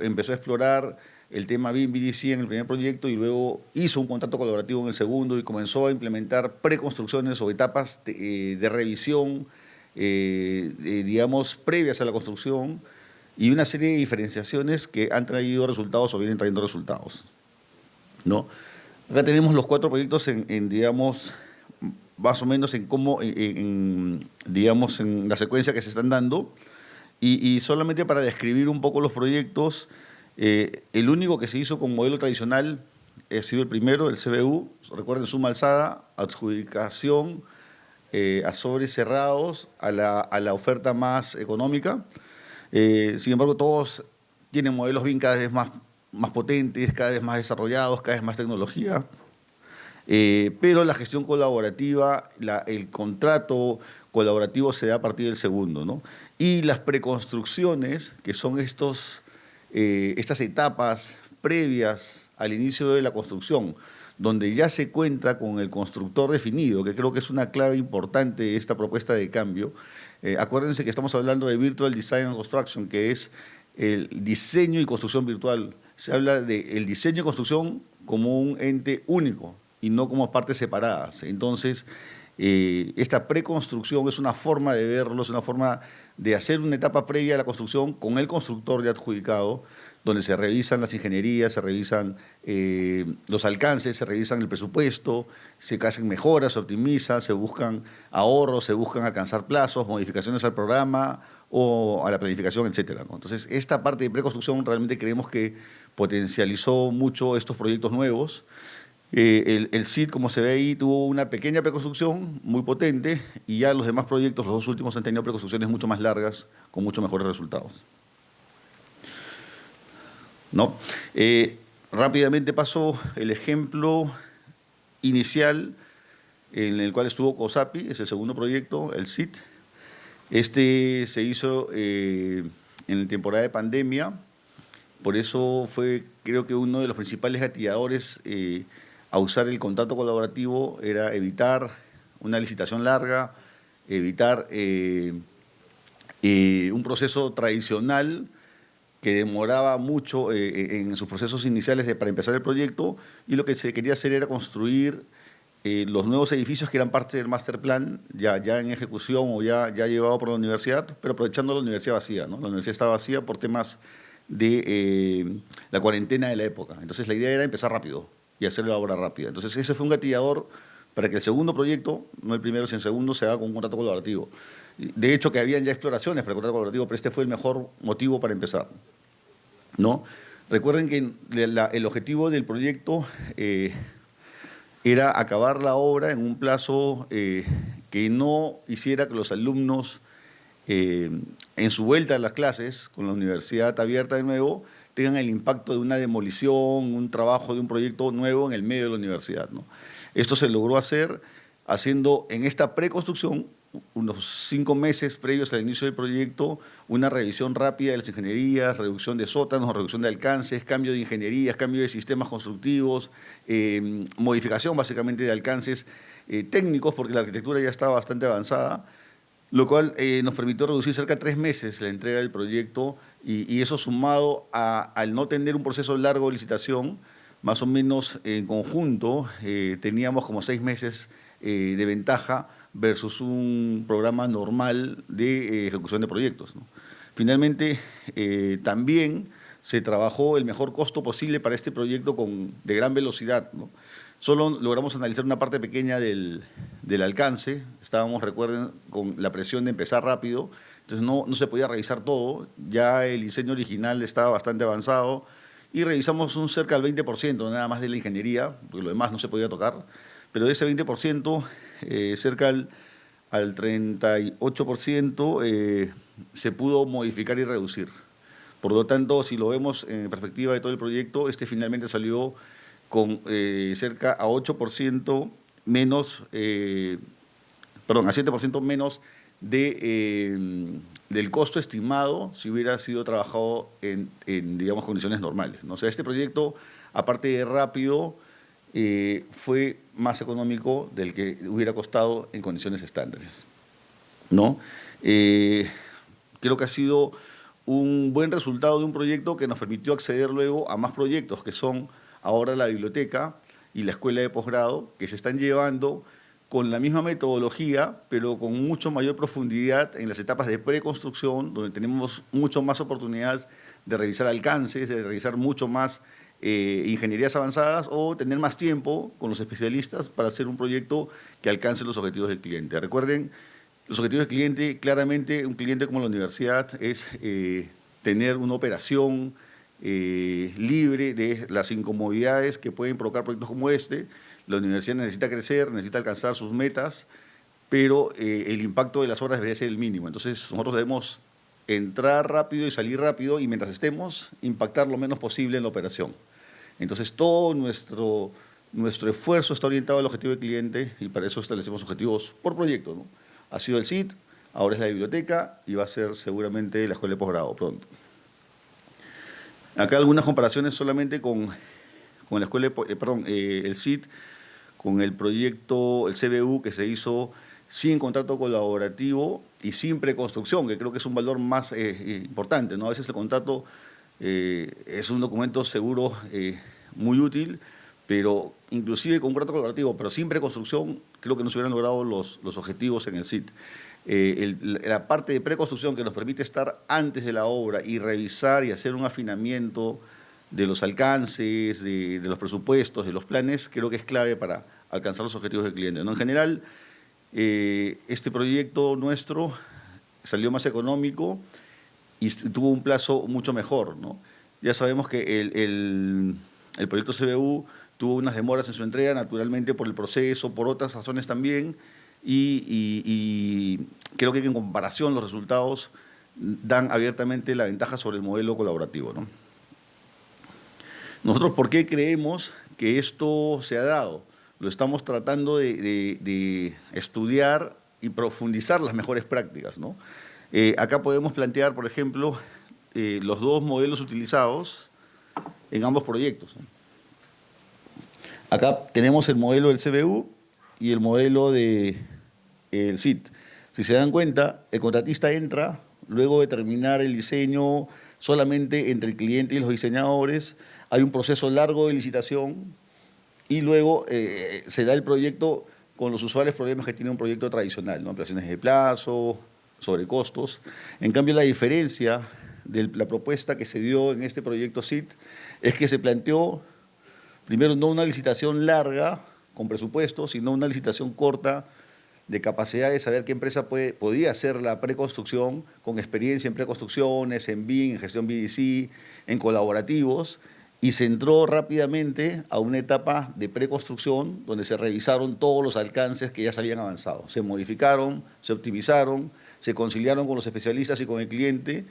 [SPEAKER 4] empezó a explorar el tema BIM BDC en el primer proyecto y luego hizo un contrato colaborativo en el segundo y comenzó a implementar preconstrucciones o etapas de revisión, digamos, previas a la construcción, y una serie de diferenciaciones que han traído resultados o vienen trayendo resultados, ¿no? Acá tenemos los 4 proyectos digamos, más o menos en cómo, digamos, en la secuencia que se están dando. Y solamente para describir un poco los proyectos, el único que se hizo con modelo tradicional ha sido el primero, el CBU. Recuerden, suma alzada, adjudicación a sobres cerrados a la oferta más económica. Sin embargo, todos tienen modelos BIM cada vez más potentes, cada vez más desarrollados, cada vez más tecnología. Pero la gestión colaborativa, el contrato colaborativo se da a partir del segundo, ¿no? Y las preconstrucciones, que son estas etapas previas al inicio de la construcción, donde ya se cuenta con el constructor definido, que creo que es una clave importante de esta propuesta de cambio. Acuérdense que estamos hablando de Virtual Design and Construction, que es el diseño y construcción virtual. Se habla del diseño y construcción como un ente único y no como partes separadas. Entonces, esta preconstrucción es una forma de verlo, es una forma de hacer una etapa previa a la construcción con el constructor ya adjudicado, donde se revisan las ingenierías, se revisan los alcances, se revisan el presupuesto, se hacen mejoras, se optimiza, se buscan ahorros, se buscan alcanzar plazos, modificaciones al programa o a la planificación, etcétera, ¿no? Entonces, esta parte de preconstrucción realmente creemos que potencializó mucho estos proyectos nuevos. El CID, como se ve ahí, tuvo una pequeña preconstrucción muy potente y ya los demás proyectos, los dos últimos, han tenido preconstrucciones mucho más largas con mucho mejores resultados, ¿no? Rápidamente paso el ejemplo inicial en el cual estuvo COSAPI, es el segundo proyecto, el CID. Este se hizo en la temporada de pandemia, por eso fue, creo que uno de los principales gatilladores a usar el contrato colaborativo era evitar una licitación larga, evitar un proceso tradicional que demoraba mucho en sus procesos iniciales para empezar el proyecto, y lo que se quería hacer era construir los nuevos edificios que eran parte del master plan, ya en ejecución o ya llevado por la universidad, pero aprovechando la universidad vacía, ¿no? La universidad estaba vacía por temas de la cuarentena de la época. Entonces la idea era empezar rápido y hacer la obra rápida. Entonces ese fue un gatillador para que el segundo proyecto, no el primero sino el segundo, se haga con un contrato colaborativo. De hecho, que habían ya exploraciones para el contrato colaborativo, pero este fue el mejor motivo para empezar, ¿no? Recuerden que el objetivo del proyecto era acabar la obra en un plazo que no hiciera que los alumnos, en su vuelta a las clases, con la universidad abierta de nuevo, tengan el impacto de una demolición, un trabajo de un proyecto nuevo en el medio de la universidad, ¿no? Esto se logró hacer haciendo en esta preconstrucción, unos 5 meses previos al inicio del proyecto, una revisión rápida de las ingenierías, reducción de sótanos, reducción de alcances, cambio de ingenierías, cambio de sistemas constructivos, modificación básicamente de alcances técnicos, porque la arquitectura ya estaba bastante avanzada, lo cual nos permitió reducir cerca de 3 meses la entrega del proyecto, y eso sumado al no tener un proceso largo de licitación, más o menos en conjunto teníamos como 6 meses de ventaja versus un programa normal de ejecución de proyectos, ¿no? Finalmente, también se trabajó el mejor costo posible para este proyecto de gran velocidad, ¿no? Solo logramos analizar una parte pequeña del alcance. Estábamos, recuerden, con la presión de empezar rápido, entonces no se podía revisar todo. Ya el diseño original estaba bastante avanzado y revisamos un cerca del 20% nada más de la ingeniería, porque lo demás no se podía tocar, pero de ese 20%, cerca al 38% se pudo modificar y reducir. Por lo tanto, si lo vemos en perspectiva de todo el proyecto, este finalmente salió con cerca a 8% menos, perdón, a 7% menos del costo estimado si hubiera sido trabajado en digamos, condiciones normales, ¿no? O sea, este proyecto, aparte de rápido, fue más económico del que hubiera costado en condiciones estándares, ¿no? Creo que ha sido un buen resultado de un proyecto que nos permitió acceder luego a más proyectos, que son ahora la biblioteca y la escuela de posgrado, que se están llevando con la misma metodología, pero con mucho mayor profundidad en las etapas de preconstrucción, donde tenemos mucho más oportunidades de revisar alcances, de revisar mucho más ingenierías avanzadas, o tener más tiempo con los especialistas para hacer un proyecto que alcance los objetivos del cliente. Recuerden, los objetivos del cliente, claramente un cliente como la universidad es tener una operación libre de las incomodidades que pueden provocar proyectos como este. La universidad necesita crecer, necesita alcanzar sus metas, pero el impacto de las obras debería ser el mínimo. Entonces nosotros debemos entrar rápido y salir rápido, y mientras estemos, impactar lo menos posible en la operación. Entonces todo nuestro esfuerzo está orientado al objetivo del cliente, y para eso establecemos objetivos por proyecto, ¿no? Ha sido el CID, ahora es la biblioteca y va a ser seguramente la escuela de posgrado pronto. Acá algunas comparaciones solamente con la escuela, el CIT, con el proyecto, el CBU, que se hizo sin contrato colaborativo y sin preconstrucción, que creo que es un valor más importante, ¿no? A veces el contrato es un documento seguro muy útil, pero inclusive con un contrato colaborativo, pero sin preconstrucción, creo que no se hubieran logrado los objetivos en el CIT. La parte de preconstrucción que nos permite estar antes de la obra y revisar y hacer un afinamiento de los alcances, de los presupuestos, de los planes, creo que es clave para alcanzar los objetivos del cliente, ¿no? En general, este proyecto nuestro salió más económico y tuvo un plazo mucho mejor, ¿no? Ya sabemos que el proyecto CBU tuvo unas demoras en su entrega, naturalmente por el proceso, por otras razones también, y creo que en comparación los resultados dan abiertamente la ventaja sobre el modelo colaborativo, ¿no? Nosotros, ¿por qué creemos que esto se ha dado? Lo estamos tratando de estudiar y profundizar las mejores prácticas, ¿no? Acá podemos plantear, por ejemplo, los dos modelos utilizados en ambos proyectos, ¿no? Acá tenemos el modelo del CBU y el modelo del CIT. Si se dan cuenta, el contratista entra luego de terminar el diseño solamente entre el cliente y los diseñadores. Hay un proceso largo de licitación y luego se da el proyecto con los usuales problemas que tiene un proyecto tradicional, ¿no? Ampliaciones de plazo, sobrecostos. En cambio, la diferencia de la propuesta que se dio en este proyecto CIT es que se planteó, primero, no una licitación larga con presupuesto, sino una licitación corta de capacidad de saber qué empresa podía hacer la preconstrucción, con experiencia en preconstrucciones, en BIM, en gestión BDC, en colaborativos, y se entró rápidamente a una etapa de preconstrucción donde se revisaron todos los alcances que ya se habían avanzado. Se modificaron, se optimizaron, se conciliaron con los especialistas y con el cliente,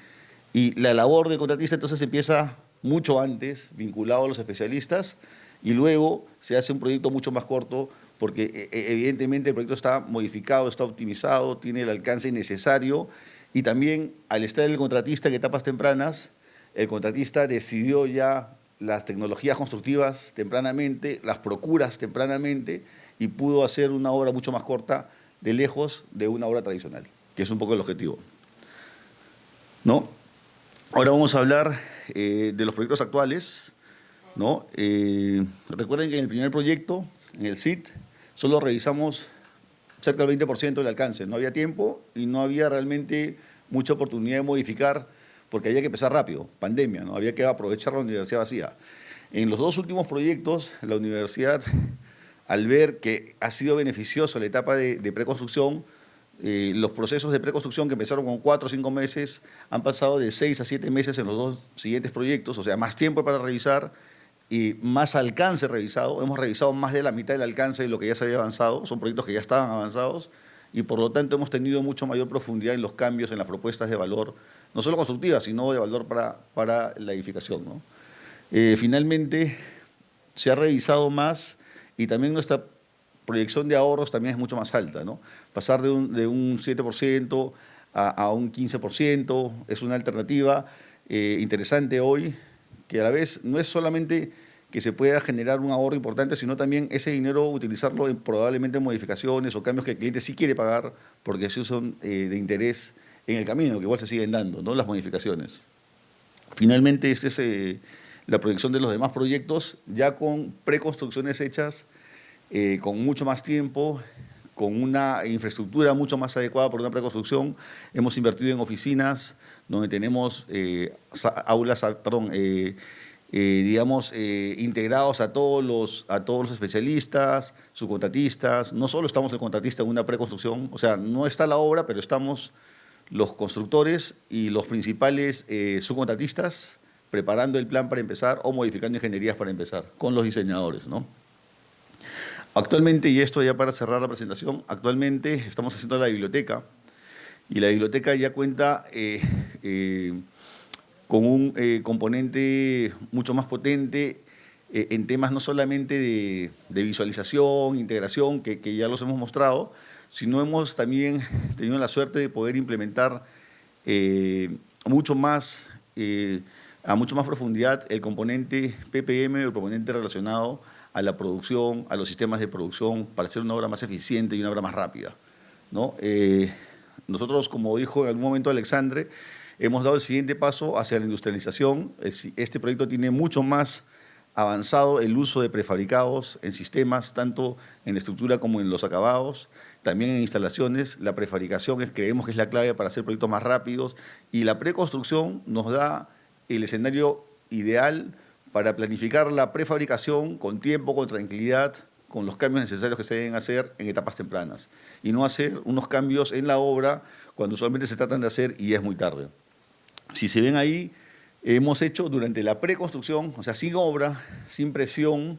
[SPEAKER 4] y la labor del contratista entonces empieza mucho antes, vinculado a los especialistas, y luego se hace un proyecto mucho más corto porque evidentemente el proyecto está modificado, está optimizado, tiene el alcance necesario, y también al estar el contratista en etapas tempranas, el contratista decidió ya las tecnologías constructivas tempranamente, las procuras tempranamente, y pudo hacer una obra mucho más corta de lejos de una obra tradicional, que es un poco el objetivo, ¿no? Ahora vamos a hablar de los proyectos actuales, ¿no? Recuerden que en el primer proyecto, en el CIT, solo revisamos cerca del 20% del alcance. No había tiempo y no había realmente mucha oportunidad de modificar porque había que empezar rápido, pandemia, ¿no? Había que aprovechar la universidad vacía. En los dos últimos proyectos, la universidad, al ver que ha sido beneficiosa la etapa de preconstrucción, los procesos de preconstrucción que empezaron con 4 o 5 meses han pasado de 6 a 7 meses en los dos siguientes proyectos, o sea, más tiempo para revisar y más alcance revisado. Hemos revisado más de la mitad del alcance de lo que ya se había avanzado, son proyectos que ya estaban avanzados, y por lo tanto hemos tenido mucho mayor profundidad en los cambios, en las propuestas de valor, no solo constructivas, sino de valor para la edificación, ¿no? Finalmente, se ha revisado más y también nuestra proyección de ahorros también es mucho más alta, ¿no? Pasar de un 7% a un 15% es una alternativa interesante hoy, que a la vez no es solamente que se pueda generar un ahorro importante, sino también ese dinero utilizarlo en probablemente modificaciones o cambios que el cliente sí quiere pagar, porque esos son de interés en el camino, que igual se siguen dando, ¿no? Las modificaciones. Finalmente, esta es la proyección de los demás proyectos, ya con preconstrucciones hechas, con mucho más tiempo, con una infraestructura mucho más adecuada para una preconstrucción. Hemos invertido en oficinas donde tenemos digamos, integrados a todos los especialistas, subcontratistas. No solo estamos el contratista en una preconstrucción, o sea, no está la obra, pero estamos los constructores y los principales subcontratistas preparando el plan para empezar o modificando ingenierías para empezar, con los diseñadores, ¿no? Actualmente, y esto ya para cerrar la presentación, actualmente estamos haciendo la biblioteca, y la biblioteca ya cuenta con un componente mucho más potente en temas no solamente de visualización, integración, que ya los hemos mostrado, sino hemos también tenido la suerte de poder implementar mucho más a mucho más profundidad el componente PPM, el componente relacionado a la producción, a los sistemas de producción, para hacer una obra más eficiente y una obra más rápida, ¿no? Nosotros, como dijo en algún momento Alexandre, hemos dado el siguiente paso hacia la industrialización. Este proyecto tiene mucho más avanzado el uso de prefabricados en sistemas, tanto en estructura como en los acabados, también en instalaciones. La prefabricación creemos que es la clave para hacer proyectos más rápidos, y la preconstrucción nos da el escenario ideal para planificar la prefabricación con tiempo, con tranquilidad, con los cambios necesarios que se deben hacer en etapas tempranas, y no hacer unos cambios en la obra cuando usualmente se tratan de hacer y es muy tarde. Si se ven ahí, hemos hecho durante la preconstrucción, o sea, sin obra, sin presión,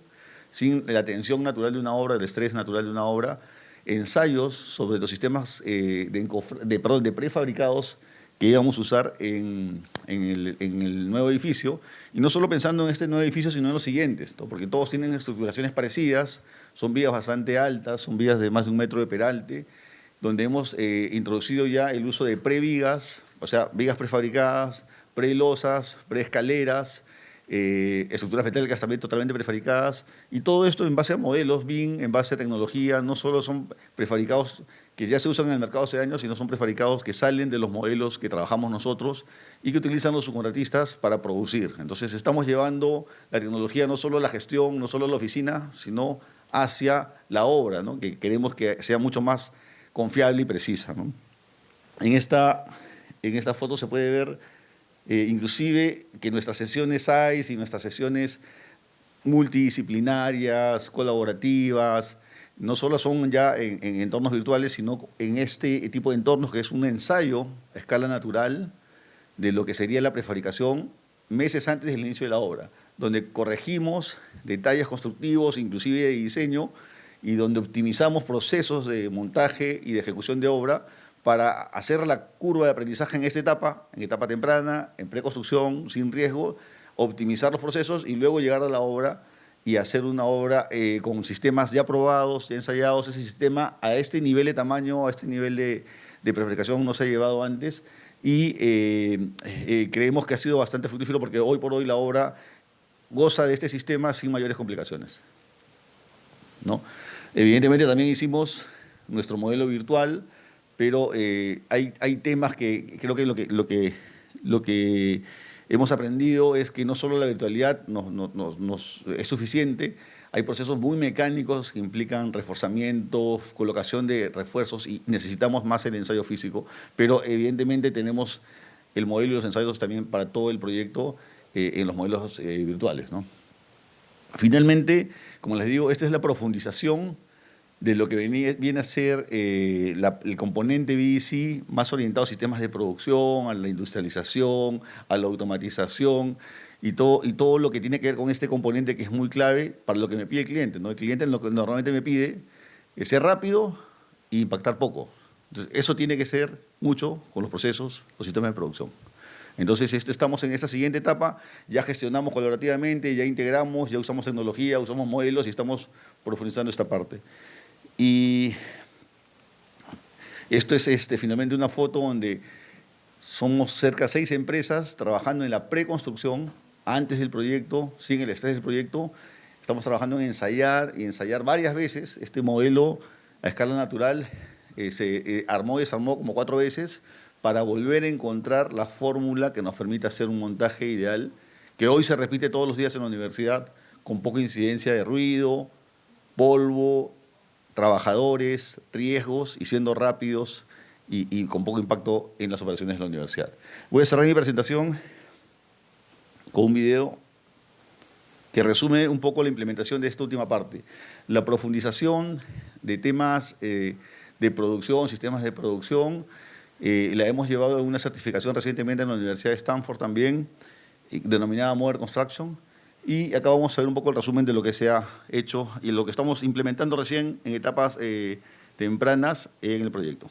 [SPEAKER 4] sin la tensión natural de una obra, el estrés natural de una obra, ensayos sobre los sistemas de prefabricados que íbamos a usar en el nuevo edificio, y no solo pensando en este nuevo edificio, sino en los siguientes, ¿no? Porque todos tienen estructuraciones parecidas, son vigas bastante altas, son vigas de más de 1 metro de peralte, donde hemos introducido ya el uso de previgas, o sea, vigas prefabricadas, prelosas, preescaleras, estructuras metálicas también totalmente prefabricadas, y todo esto en base a modelos BIM, en base a tecnología. No solo son prefabricados que ya se usan en el mercado hace años, sino son prefabricados que salen de los modelos que trabajamos nosotros y que utilizan los subcontratistas para producir. Entonces estamos llevando la tecnología no solo a la gestión, no solo a la oficina, sino hacia la obra, ¿no? Que queremos que sea mucho más confiable y precisa, ¿no? En esta foto se puede ver inclusive que nuestras sesiones AIS y nuestras sesiones multidisciplinarias, colaborativas, no solo son ya en entornos virtuales, sino en este tipo de entornos que es un ensayo a escala natural de lo que sería la prefabricación meses antes del inicio de la obra, donde corregimos detalles constructivos, inclusive de diseño, y donde optimizamos procesos de montaje y de ejecución de obra para hacer la curva de aprendizaje en etapa temprana, en preconstrucción, sin riesgo, optimizar los procesos y luego llegar a la obra y hacer una obra con sistemas ya probados, ya ensayados. Ese sistema a este nivel de tamaño, a este nivel de prefabricación no se ha llevado antes, y creemos que ha sido bastante fructífero porque hoy por hoy la obra goza de este sistema sin mayores complicaciones, ¿no? Evidentemente también hicimos nuestro modelo virtual, pero hay temas que creo que lo que hemos aprendido es que no solo la virtualidad nos es suficiente. Hay procesos muy mecánicos que implican reforzamiento, colocación de refuerzos, y necesitamos más el ensayo físico, pero evidentemente tenemos el modelo y los ensayos también para todo el proyecto en los modelos virtuales, ¿no? Finalmente, como les digo, esta es la profundización de lo que viene a ser el componente BDC, más orientado a sistemas de producción, a la industrialización, a la automatización, y todo lo que tiene que ver con este componente que es muy clave para lo que me pide el cliente, ¿no? El cliente lo que normalmente me pide es ser rápido e impactar poco. Entonces, eso tiene que ser mucho con los procesos, los sistemas de producción. Entonces, estamos en esta siguiente etapa, ya gestionamos colaborativamente, ya integramos, ya usamos tecnología, usamos modelos y estamos profundizando esta parte. Y esto es finalmente una foto donde somos cerca de 6 empresas trabajando en la preconstrucción, antes del proyecto, sin el estrés del proyecto. Estamos trabajando en ensayar y ensayar varias veces. Este modelo a escala natural se armó y desarmó como 4 veces para volver a encontrar la fórmula que nos permita hacer un montaje ideal, que hoy se repite todos los días en la universidad, con poca incidencia de ruido, polvo, trabajadores, riesgos, y siendo rápidos y con poco impacto en las operaciones de la universidad. Voy a cerrar mi presentación con un video que resume un poco la implementación de esta última parte. La profundización de temas de producción, sistemas de producción, la hemos llevado a una certificación recientemente en la Universidad de Stanford también, denominada Modern Construction. Y acá vamos a ver un poco el resumen de lo que se ha hecho y lo que estamos implementando recién en etapas tempranas en el proyecto.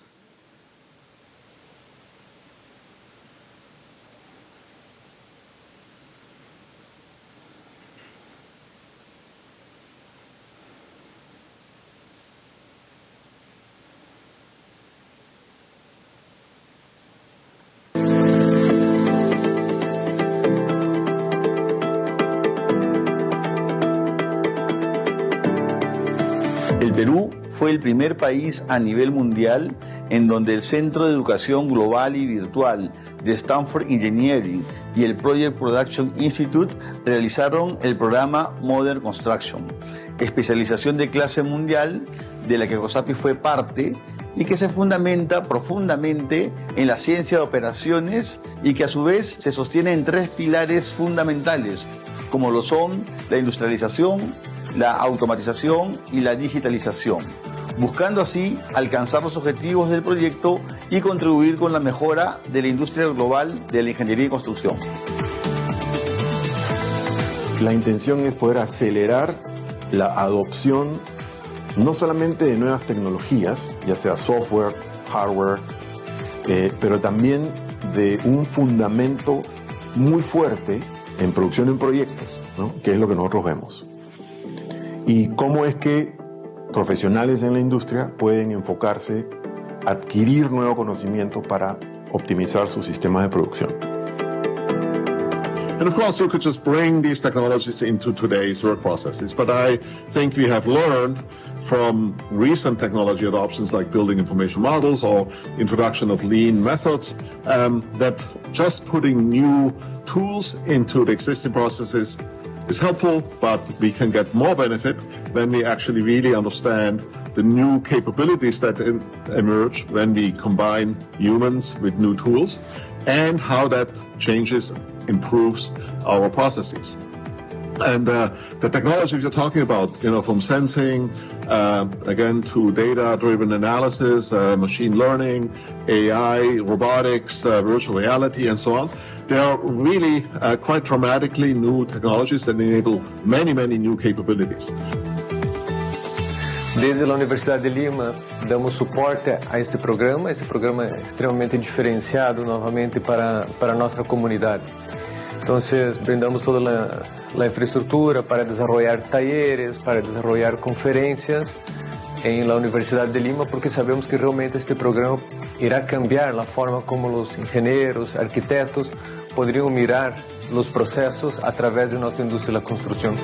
[SPEAKER 4] fue el primer país a nivel mundial en donde el Centro de Educación Global y Virtual de Stanford Engineering y el Project Production Institute realizaron el programa Modern Construction, especialización de clase mundial de la que COSAPI fue parte y que se fundamenta profundamente en la ciencia de operaciones y que a su vez se sostiene en tres pilares fundamentales, como lo son la industrialización, la automatización y la digitalización, buscando así alcanzar los objetivos del proyecto y contribuir con la mejora de la industria global de la ingeniería y construcción.
[SPEAKER 5] La intención es poder acelerar la adopción no solamente de nuevas tecnologías, ya sea software, hardware, pero también de un fundamento muy fuerte en producción en proyectos, ¿no? Que es lo que nosotros vemos. Y cómo es que profesionales en la industria pueden enfocarse a adquirir nuevo conocimiento para optimizar sus sistemas de producción.
[SPEAKER 6] And of course, you could just bring these technologies into today's work processes. But I think we have learned from recent technology adoptions like building information models or introduction of lean methods that just putting new tools into the existing processes is helpful, but we can get more benefit when we actually really understand the new capabilities that emerge when we combine humans with new tools and how that changes, improves our processes. And the technology you're talking about, from sensing, again, to data-driven analysis, machine learning, AI, robotics, virtual reality, and so on, they are really quite dramatically new technologies that enable many, many new capabilities.
[SPEAKER 2] Desde la Universidad de Lima damos soporte a este programa é extremamente diferenciado novamente para nuestra comunidad. Entonces brindamos toda la infraestructura para desarrollar talleres, para desarrollar conferencias en la Universidad de Lima, porque sabemos que realmente este programa irá cambiar la forma como los ingenieros, arquitectos podrían mirar los procesos a través de nuestra industria de la construcción.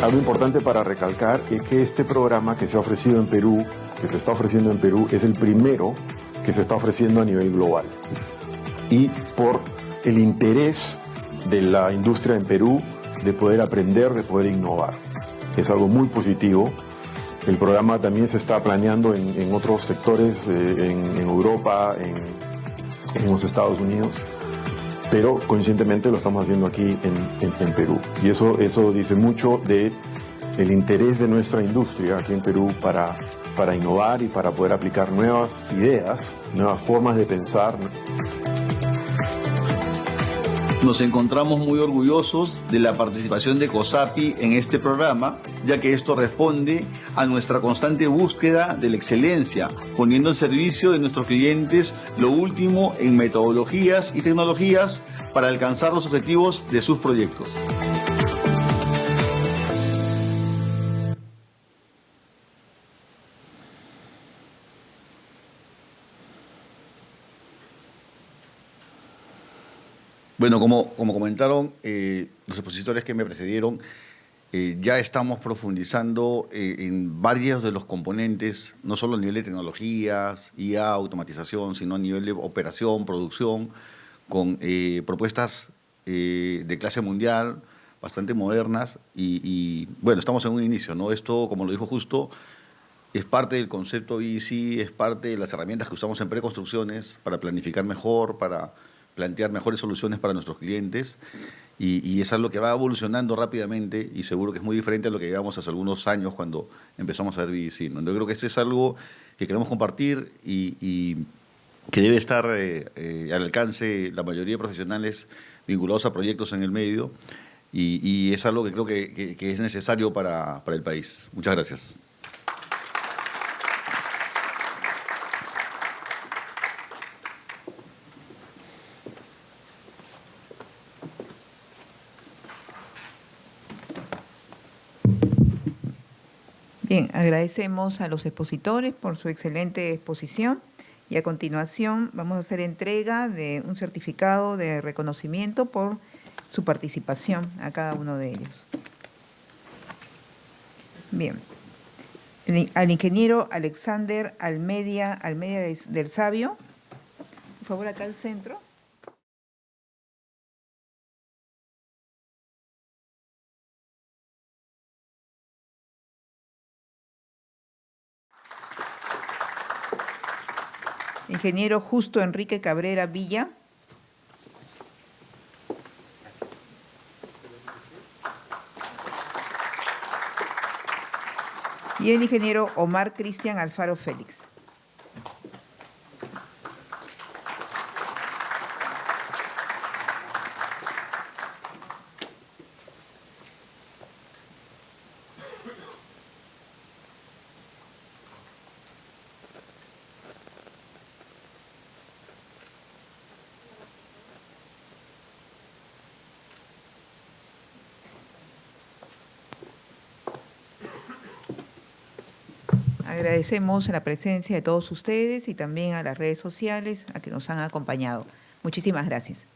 [SPEAKER 5] Algo importante para recalcar es que este programa que se ha ofrecido en Perú, que se está ofreciendo en Perú, es el primero que se está ofreciendo a nivel global. Y por el interés de la industria en Perú de poder aprender, de poder innovar. Es algo muy positivo. El programa también se está planeando en otros sectores, en Europa, en los Estados Unidos, pero conscientemente lo estamos haciendo aquí en Perú. Y eso dice mucho del interés de nuestra industria aquí en Perú para innovar y para poder aplicar nuevas ideas, nuevas formas de pensar.
[SPEAKER 4] Nos encontramos muy orgullosos de la participación de COSAPI en este programa, ya que esto responde a nuestra constante búsqueda de la excelencia, poniendo en servicio de nuestros clientes lo último en metodologías y tecnologías para alcanzar los objetivos de sus proyectos. Bueno, como comentaron los expositores que me precedieron, ya estamos profundizando en varios de los componentes, no solo a nivel de tecnologías, IA, automatización, sino a nivel de operación, producción, con propuestas de clase mundial, bastante modernas y bueno, estamos en un inicio, ¿no? Esto, como lo dijo Justo, es parte del concepto BDC, es parte de las herramientas que usamos en preconstrucciones para planificar mejor, para plantear mejores soluciones para nuestros clientes y es algo que va evolucionando rápidamente y seguro que es muy diferente a lo que llevamos hace algunos años cuando empezamos a ver BDC, ¿no? Yo creo que ese es algo que queremos compartir y que debe estar al alcance de la mayoría de profesionales vinculados a proyectos en el medio y es algo que creo que es necesario para el país. Muchas gracias.
[SPEAKER 1] Bien, agradecemos a los expositores por su excelente exposición y a continuación vamos a hacer entrega de un certificado de reconocimiento por su participación a cada uno de ellos. Bien, Al ingeniero Alexander Almedia del Sabio. Por favor, acá al centro. Ingeniero Justo Enrique Cabrera Villa. Y el ingeniero Omar Cristian Alfaro Félix. Agradecemos la presencia de todos ustedes y también a las redes sociales a que nos han acompañado. Muchísimas gracias.